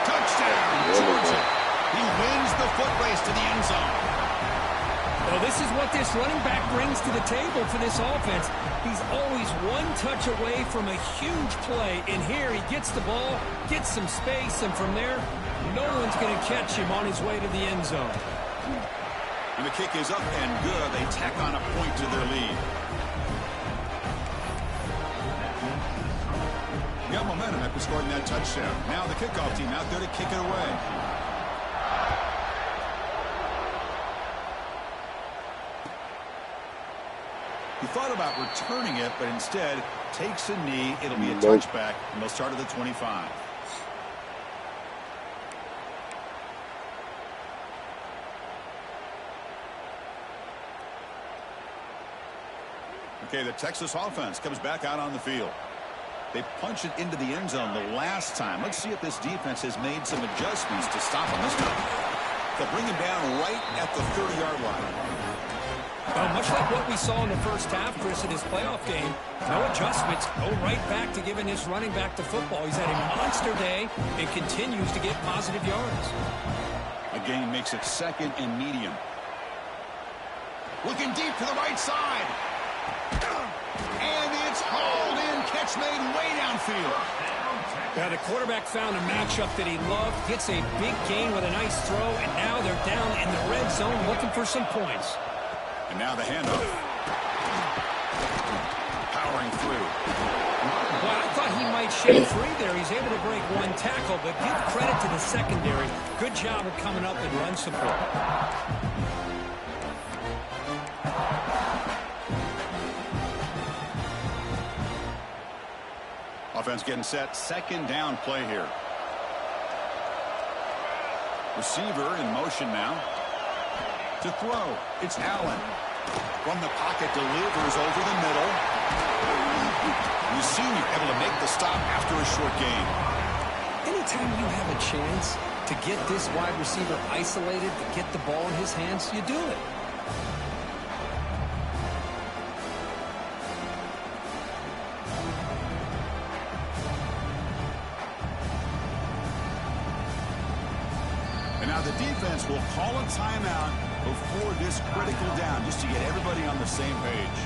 Touchdown, Georgia. He wins the foot race to the end zone. Well, this is what this running back brings to the table for this offense. He's always one touch away from a huge play, and here he gets the ball, gets some space, and from there, no one's going to catch him on his way to the end zone. And the kick is up and good. They tack on a point to their lead. Got momentum after scoring that touchdown. Now the kickoff team out there to kick it away. He thought about returning it, but instead takes a knee. It'll be a touchback, and they'll start at the 25. Okay, the Texas offense comes back out on the field. They punch it into the end zone the last time. Let's see if this defense has made some adjustments to stop him this time. They'll bring him down right at the 30-yard line. Well, much like what we saw in the first half, Chris, in his playoff game, no adjustments, go right back to giving his running back the football. He's had a monster day and continues to get positive yards. A gain makes it second and medium. Looking deep to the right side. And it's hauled in. Catch made way downfield. Now the quarterback found a matchup that he loved, gets a big gain with a nice throw, and now they're down in the red zone looking for some points. And now the handoff. Powering through. Well, I thought he might shake free there. He's able to break one tackle, but give credit to the secondary. Good job of coming up and run support. Offense getting set. Second down play here. Receiver in motion now. To throw. It's Allen. From the pocket, delivers over the middle. The senior able to make the stop after a short gain. Anytime you have a chance to get this wide receiver isolated, to get the ball in his hands, you do it. And now the defense will call a timeout before this critical down, just to get everybody on the same page.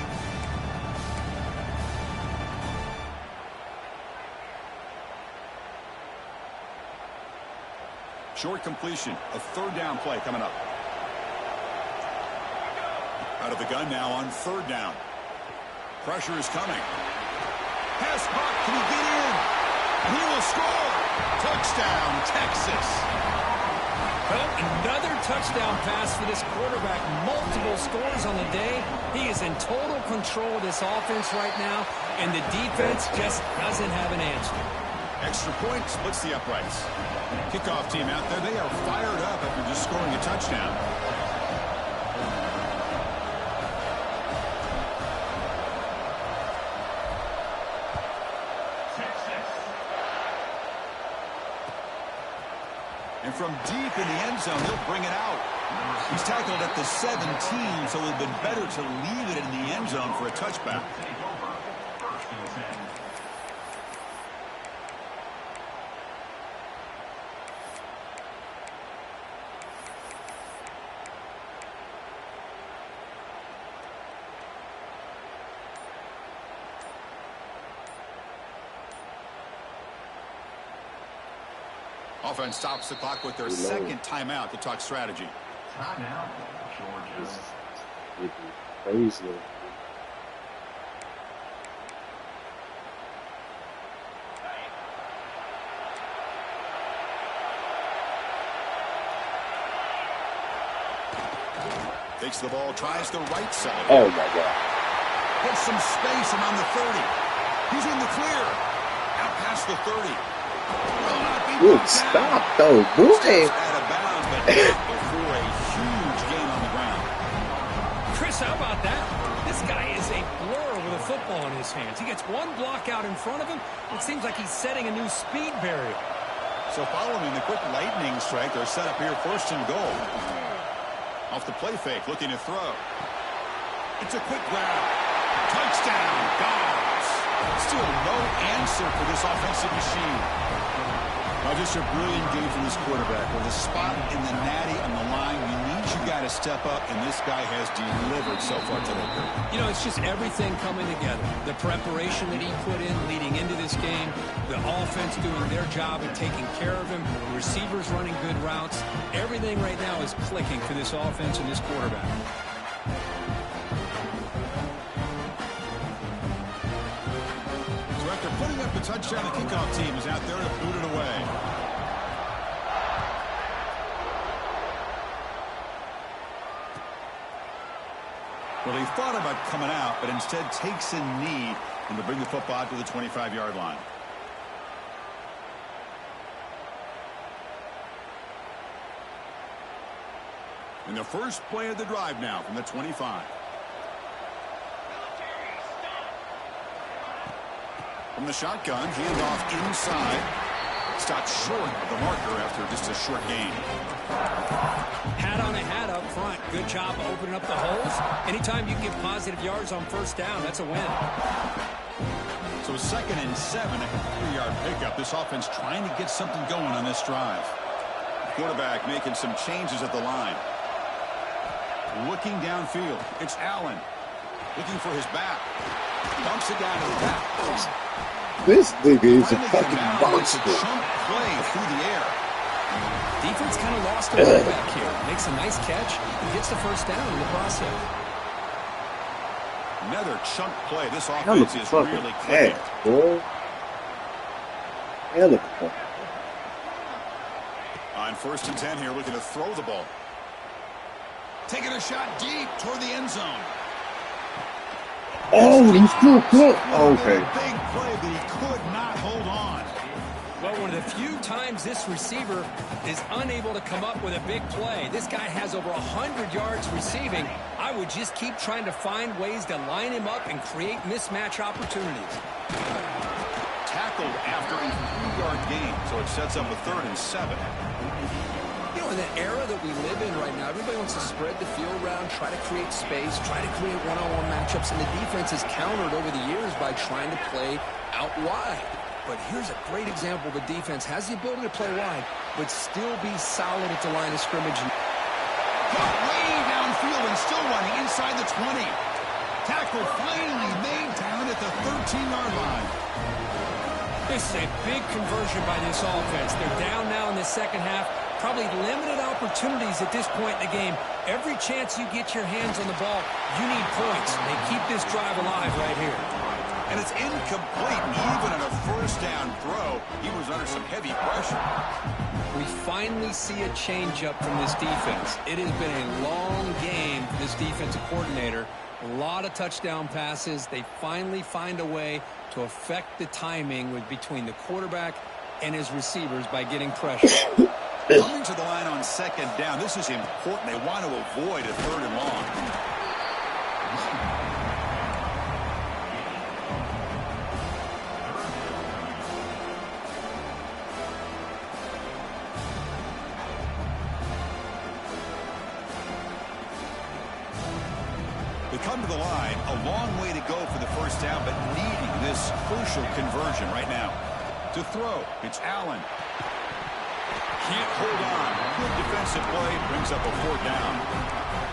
Short completion, a third down play coming up. Out of the gun now on third down. Pressure is coming. Pass block, can he get in? And he will score. Touchdown, Texas. Well, another touchdown pass for this quarterback. Multiple scores on the day. He is in total control of this offense right now, and the defense just doesn't have an answer. Extra point splits the uprights. Kickoff team out there, they are fired up after just scoring a touchdown. And from deep in the end zone, he'll bring it out. He's tackled at the 17, so it would have been better to leave it in the end zone for a touchback. Offense stops the clock with their second timeout to talk strategy. Timeout, Georgia. Crazy. Takes the ball, tries the right side. Oh my God. Gets some space around the 30. He's in the clear. Out past the 30. Will not be Good brought stop, down. though, boy. Steps out of bounds, but not before a huge gain on the ground. Chris, how about that? This guy is a blur with a football in his hands. He gets one block out in front of him. It seems like he's setting a new speed barrier. So following the quick lightning strike, they're set up here first and goal. Off the play fake, looking to throw. It's a quick grab. Touchdown, Dobbs. Still no answer for this offensive machine. Well, just a brilliant game from this quarterback. With a spot in the natty on the line, you need your guy to step up, and this guy has delivered so far today. You know, it's just everything coming together. The preparation that he put in leading into this game, the offense doing their job and taking care of him, the receivers running good routes. Everything right now is clicking for this offense and this quarterback. So after putting up the touchdown, the kickoff team is out there to boot it away. Well, he thought about coming out, but instead takes a knee and to bring the football to the 25-yard line. And the first play of the drive now from the 25. From the shotgun, hand off inside. Stopped short of the marker after just a short gain. Hat on a hat up front. Good job opening up the holes. Anytime you get positive yards on first down, that's a win. So 2nd and 7, a 3-yard pickup. This offense trying to get something going on this drive. Quarterback making some changes at the line. Looking downfield. It's Allen. Looking for his back. Dumps it down to the back. This nigga is a Finally fucking get him out. It's a monster. chunk play through the air. Defense kind of lost their way back here. Makes a nice catch and gets the first down in the process. Another chunk play. This Hell offense of a is fucking really clicking. pass, boy. Hell of a fucking. On 1st and 10 here, looking to throw the ball. Taking a shot deep toward the end zone. Oh, he's still close. Okay. Big play, but he could not hold on. Well, one of the few times this receiver is unable to come up with a big play. This guy has over 100 yards receiving. I would just keep trying to find ways to line him up and create mismatch opportunities. Tackled after a 3-yard gain, so it sets up a 3rd and 7. You know, in the era that we live in right now, everybody wants to spread the field around, try to create space, try to create one-on-one matchups, and the defense has countered over the years by trying to play out wide. But here's a great example. The defense has the ability to play wide, but still be solid at the line of scrimmage. Caught way downfield and still running inside the 20. Tackle finally made down at the 13-yard line. This is a big conversion by this offense. They're down now in the second half. Probably limited opportunities at this point in the game. Every chance you get your hands on the ball, you need points. They keep this drive alive right here. And it's incomplete. Even on a first down throw, he was under some heavy pressure. We finally see a changeup from this defense. It has been a long game for this defensive coordinator. A lot of touchdown passes. They finally find a way to affect the timing between the quarterback and his receivers by getting pressure. Coming to the line on 2nd down. This is important. They want to avoid a 3rd and long. They come to the line. A long way to go for the first down, but needing this crucial conversion right now. To throw, it's Allen. Can't hold on. Good defensive play. Brings up a 4th down.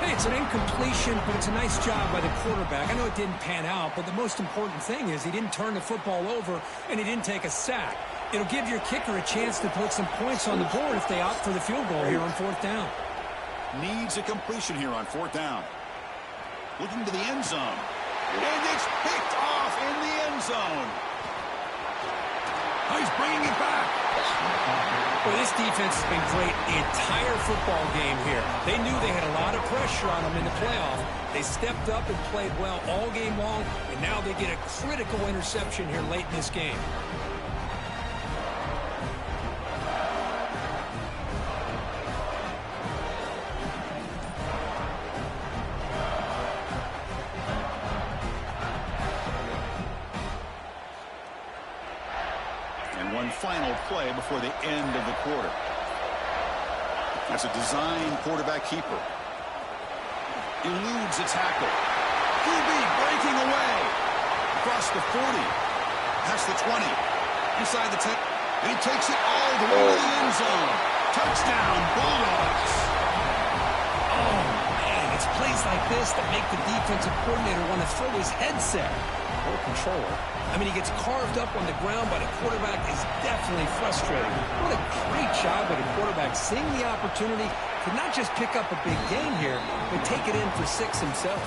Hey, it's an incompletion, but it's a nice job by the quarterback. I know it didn't pan out, but the most important thing is he didn't turn the football over and he didn't take a sack. It'll give your kicker a chance to put some points on the board if they opt for the field goal here on 4th down. Needs a completion here on 4th down. Looking to the end zone. And it's picked off in the end zone. Oh, he's bringing it back. Well, this defense has been great the entire football game here. They knew they had a lot of pressure on them in the playoff. They stepped up and played well all game long, and now they get a critical interception here late in this game. One final play before the end of the quarter. That's a design quarterback keeper. Eludes a tackle. QB breaking away. Across the 40. Past the 20. Inside the 10. And he takes it all the way to the end zone. Touchdown, Bulldogs. Oh, man, it's plays like this that make the defensive coordinator want to throw his headset. Or controller. I mean, he gets carved up on the ground by the quarterback. Is definitely frustrating. What a great job by the quarterback seeing the opportunity to not just pick up a big gain here, but take it in for 6 himself.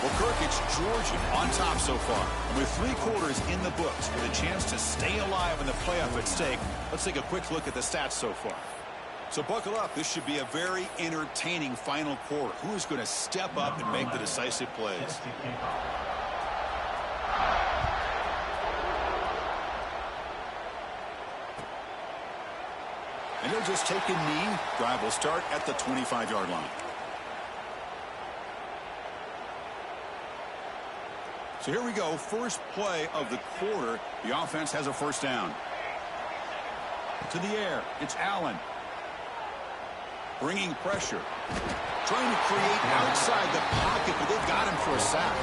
Well, Kirk, it's Georgia on top so far. And with 3 quarters in the books with a chance to stay alive in the playoff at stake, let's take a quick look at the stats so far. So buckle up. This should be a very entertaining final quarter. Who is going to step up and make the decisive plays? And they'll just take a knee. Drive will start at the 25-yard line. So here we go. First play of the quarter. The offense has a first down. To the air. It's Allen. Bringing pressure. Trying to create outside the pocket, but they've got him for a sack.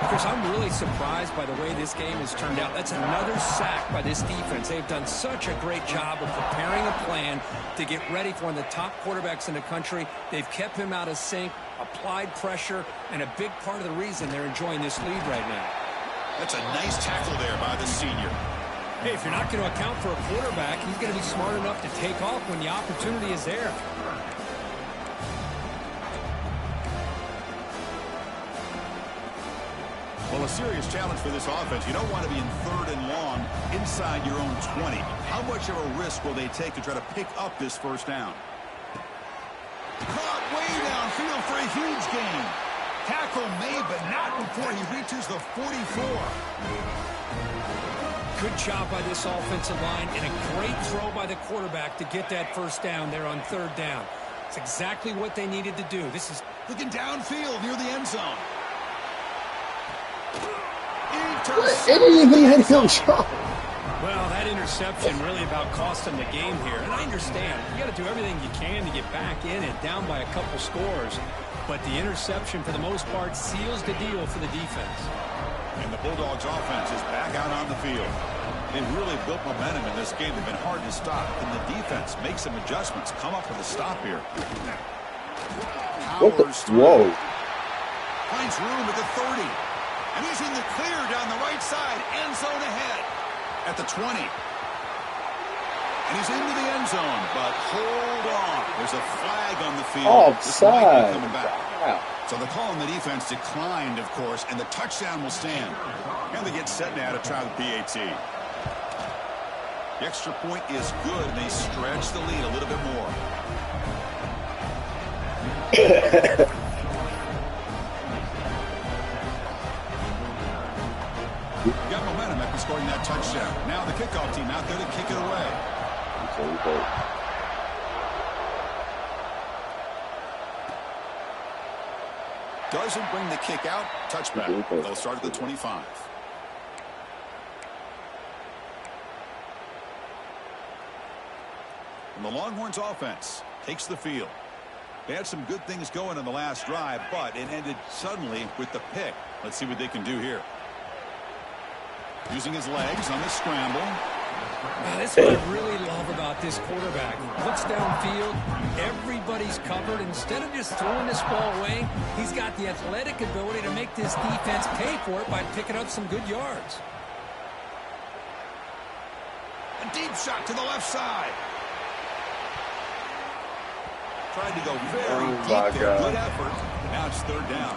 Chris, I'm really surprised by the way this game has turned out. That's another sack by this defense. They've done such a great job of preparing a plan to get ready for one of the top quarterbacks in the country. They've kept him out of sync, applied pressure, and a big part of the reason they're enjoying this lead right now. That's a nice tackle there by the senior. Hey, if you're not going to account for a quarterback, he's going to be smart enough to take off when the opportunity is there. Well, a serious challenge for this offense. You don't want to be in 3rd and long inside your own 20. How much of a risk will they take to try to pick up this first down? Caught way downfield for a huge gain. Tackle made, but not before he reaches the 44. Good job by this offensive line and a great throw by the quarterback to get that first down there on 3rd down. It's exactly what they needed to do. This is looking downfield near the end zone. It didn't even let him shot. Well, that interception really about cost them the game here. And I understand. You got to do everything you can to get back in and down by a couple scores. But the interception, for the most part, seals the deal for the defense. And the Bulldogs offense is back out on the field. They've really built momentum in this game. They've been hard to stop. And the defense makes some adjustments. Come up with a stop here. Powers through. Whoa. Finds room at the 30. And he's in the clear down the right side. End zone ahead. At the 20. And he's into the end zone. But hold on. There's a flag on the field. Offside. Coming back. Wow. So the call on the defense declined, of course, and the touchdown will stand. And they get set now to try the PAT. The extra point is good, and they stretch the lead a little bit more. Got momentum after scoring that touchdown. Now the kickoff team out there to kick it away. Doesn't bring the kick out. Touchback. They'll start at the 25. And the Longhorns offense takes the field. They had some good things going in the last drive, but it ended suddenly with the pick. Let's see what they can do here. Using his legs on the scramble. That's what I really love about this quarterback. Looks downfield, everybody's covered. Instead of just throwing this ball away, he's got the athletic ability to make this defense pay for it by picking up some good yards. A deep shot to the left side. Tried to go very deep there. Good effort. Now it's 3rd down.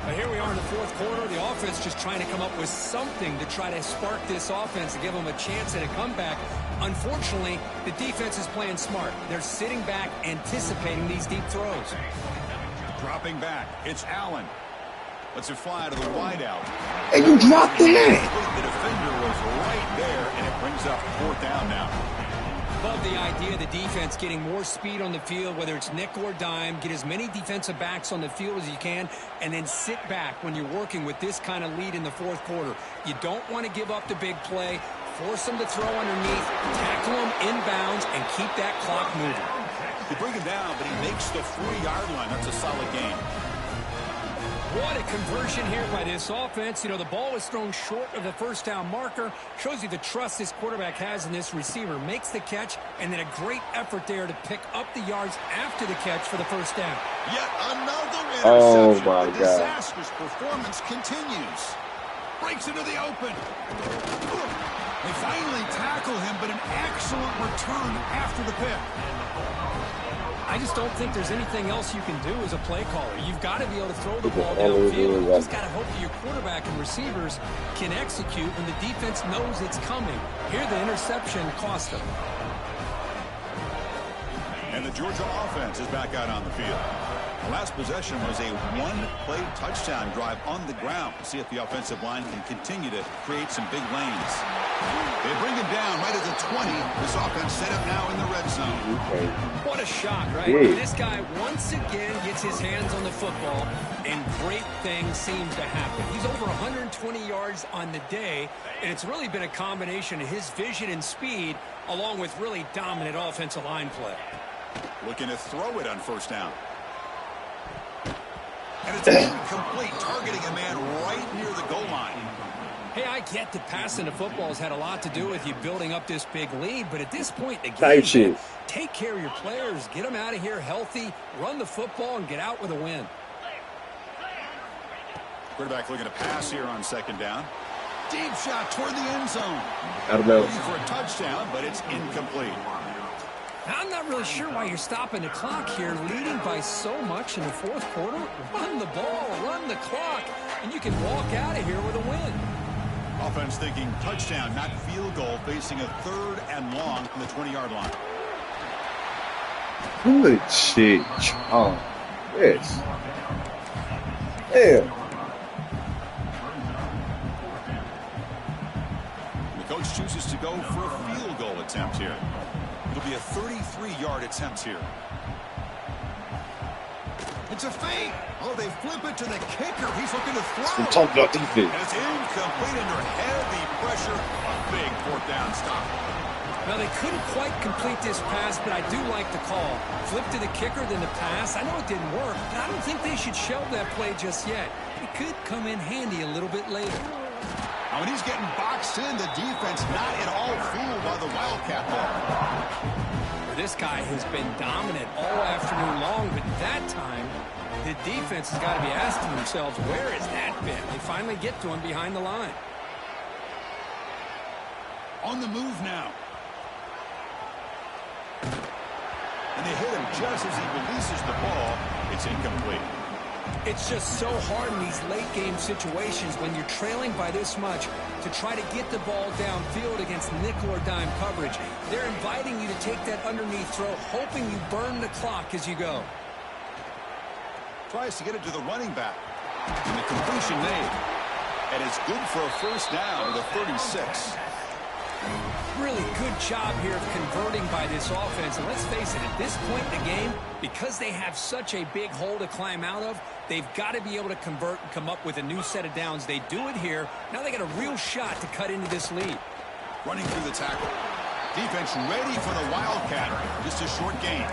But here we are in the fourth quarter. The offense just trying to come up with something to try to spark this offense and give them a chance at a comeback. Unfortunately, the defense is playing smart. They're sitting back, anticipating these deep throws. Dropping back, it's Allen. Lets it fly to the wideout. And you dropped it. The defender was right there, and it brings up fourth down now. Love the idea of the defense getting more speed on the field, whether it's nickel or dime. Get as many defensive backs on the field as you can, and then sit back when you're working with this kind of lead in the fourth quarter. You don't want to give up the big play. Force them to throw underneath, tackle them inbounds, and keep that clock moving. You bring him down, but he makes the 40-yard line. That's a solid game. What a conversion here by this offense. You know, the ball was thrown short of the first down marker. Shows you the trust this quarterback has in this receiver. Makes the catch, and then a great effort there to pick up the yards after the catch for the first down. Yet another interception. Oh, my The God. disastrous performance continues. Breaks into the open. They finally tackle him, but an excellent return after the pick. I just don't think there's anything else you can do as a play caller. You've got to be able to throw the ball downfield. You just got to hope that your quarterback and receivers can execute when the defense knows it's coming. Here, the interception cost them. And the Georgia offense is back out on the field. The last possession was a one-play touchdown drive on the ground. See if the offensive line can continue to create some big lanes. They bring him down right at the 20. This offense set up now in the red zone. Okay. What a shock, right? Yeah. This guy once again gets his hands on the football, and great things seem to happen. He's over 120 yards on the day, and it's really been a combination of his vision and speed, along with really dominant offensive line play. Looking to throw it on first down. And it's incomplete, targeting a man right near the goal line. Hey, I get that passing the football has had a lot to do with you building up this big lead, but at this point in the Tight game, shit. take care of your players, get them out of here healthy, run the football, and get out with a win. Quarterback looking to pass here on second down. Deep shot toward the end zone. I don't know. Looking for a touchdown, but it's incomplete. I'm not really sure why you're stopping the clock here, leading by so much in the fourth quarter. Run the ball, run the clock, and you can walk out of here with a win. Offense thinking touchdown, not field goal, facing a third and long from the 20-yard line. Good shit. Oh, yes. Damn. The coach chooses to go for a field goal attempt here. It'll be a 33-yard attempt here. It's a fake. Oh, they flip it to the kicker. He's looking to throw. We're talking about defense. And it's incomplete under heavy pressure. A big fourth down stop. Well, they couldn't quite complete this pass, but I do like the call. Flip to the kicker, then the pass. I know it didn't work, but I don't think they should shelve that play just yet. It could come in handy a little bit later. Now, when he's getting boxed in, the defense not at all fooled by the Wildcat ball. This guy has been dominant all afternoon long, but that time, the defense has got to be asking themselves, where has that been? They finally get to him behind the line. On the move now. And they hit him just as he releases the ball. It's incomplete. It's just so hard in these late-game situations when you're trailing by this much to try to get the ball downfield against nickel or dime coverage. They're inviting you to take that underneath throw, hoping you burn the clock as you go. Tries to get it to the running back. And the completion made. And it's good for a first down to the 36. Really good job here of converting by this offense. And let's face it, at this point in the game, because they have such a big hole to climb out of, they've got to be able to convert and come up with a new set of downs. They do it here. Now they got a real shot to cut into this lead. Running through the tackle. Defense ready for the Wildcat. Just a short gain.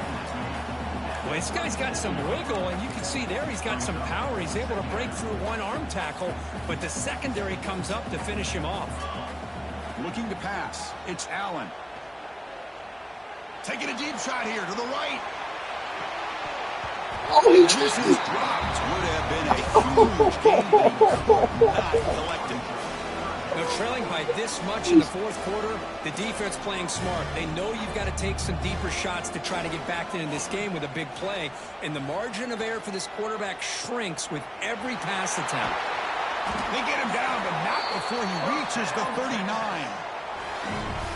Well, this guy's got some wiggle, and you can see there he's got some power. He's able to break through one arm tackle, but the secondary comes up to finish him off. Looking to pass. It's Allen. Taking a deep shot here to the right. Oh, he This just is dropped. Would have been a huge gain. Not collected. Now, trailing by this much in the fourth quarter, the defense playing smart. They know you've got to take some deeper shots to try to get back into this game with a big play. And the margin of error for this quarterback shrinks with every pass attempt. They get him down, but not before he reaches the 39.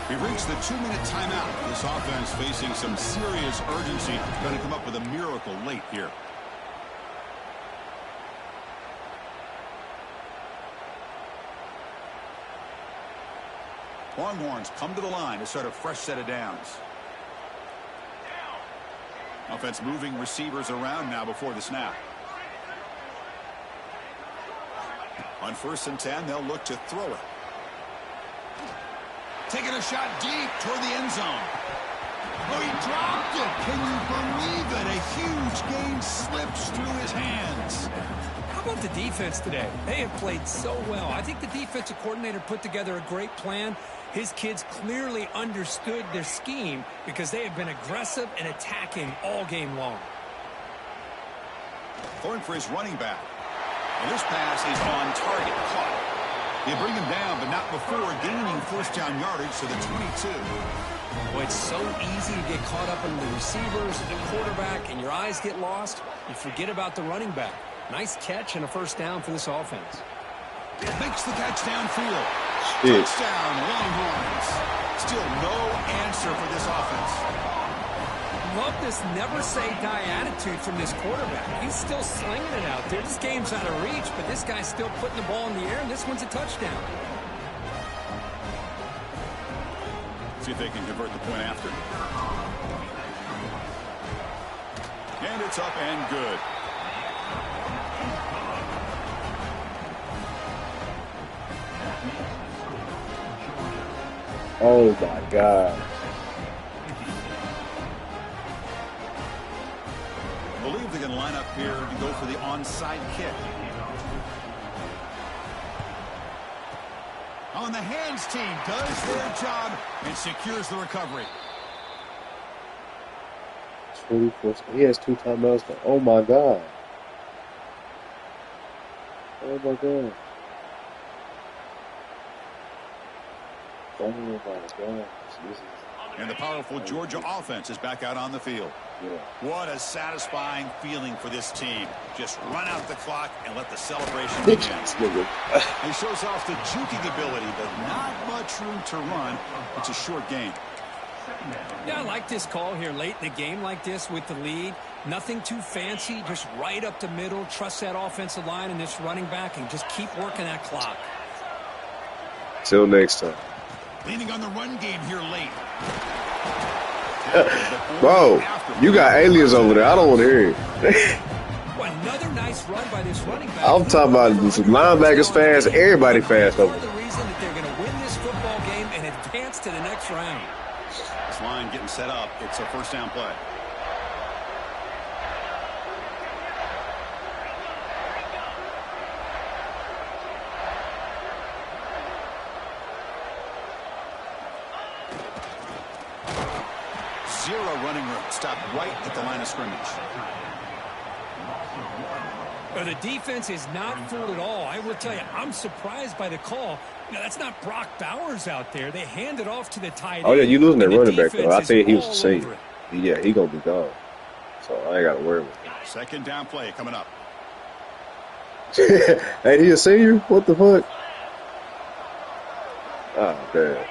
We've reached the 2-minute timeout. This offense facing some serious urgency. Going to come up with a miracle late here. Longhorns come to the line to start a fresh set of downs. Offense moving receivers around now before the snap. On 1st and 10, they'll look to throw it. Taking a shot deep toward the end zone. Oh, he dropped it. Can you believe it? A huge gain slips through his hands. How about the defense today? They have played so well. I think the defensive coordinator put together a great plan. His kids clearly understood their scheme because they have been aggressive and attacking all game long. Throwing for his running back. And this pass is on target. Caught. They bring him down, but not before gaining 1st down yardage to the 22. Boy, it's so easy to get caught up in the receivers, the quarterback, and your eyes get lost. You forget about the running back. Nice catch and a 1st down for this offense. Makes the catch downfield. Shit. Touchdown, Longhorns. Still no answer for this offense. Love this never-say-die attitude from this quarterback. He's still slinging it out there. This game's out of reach, but this guy's still putting the ball in the air, and this one's a touchdown. See if they can convert the point after. And it's up and good. Oh my God. I believe they can line up here to go for the onside kick. On the hands team does their job and secures the recovery. 24. He has 2 timeouts. Oh my God. Oh my God. Oh my God. And the powerful Georgia offense is back out on the field. Yeah. What a satisfying feeling for this team. Just run out the clock and let the celebration begin. He shows off the juking ability, but not much room to run. It's a short game. Yeah, I like this call here late in the game like this with the lead. Nothing too fancy, just right up the middle. Trust that offensive line and this running back and just keep working that clock. Till next time. Leaning on the run game here late. Bro, you got aliens over there. I don't want to hear it. Well, another nice run by this running back. I'm talking about this linebackers fast. Everybody fast over Part of there. the reason that they're going to win this football game and advance to the next round. This line getting set up. It's a 1st down play. Zero running room. Stopped right at the line of scrimmage. The defense is not fooled at all. I will tell you, I'm surprised by the call. Now, that's not Brock Bowers out there. They hand it off to the tight end. Oh, yeah, you losing that and the running back, though. I defense think he is was the all same. over it. Yeah, he going to be gone. So I ain't got to worry about him. 2nd down play coming up. Hey, he a senior? What the fuck? Oh, damn.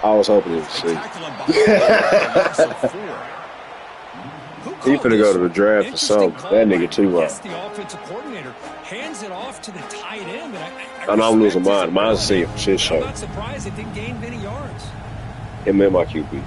I was hoping he was a They senior. tackle him behind the loss of 4. He finna go to the draft or something. That nigga too wild. Yes, the offensive coordinator hands it off to the tight end. And I know I'm losing respect mine. his Mine's a senior for shit I'm show. not surprised it didn't gain many yards. Him and my QB.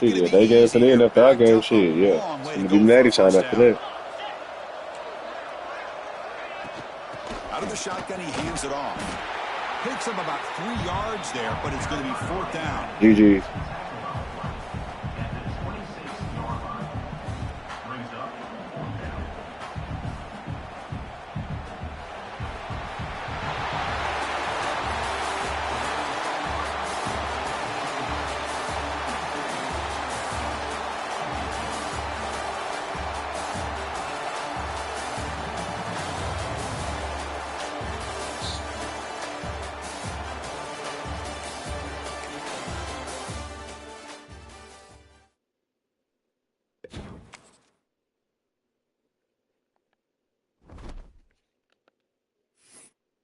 Shit, yeah, they gave to the end after I gave shit, yeah. It's gonna be natty time after that. Out of the shotgun, he hands it off. Picks up about 3 yards there, but it's going to be 4th down. GG.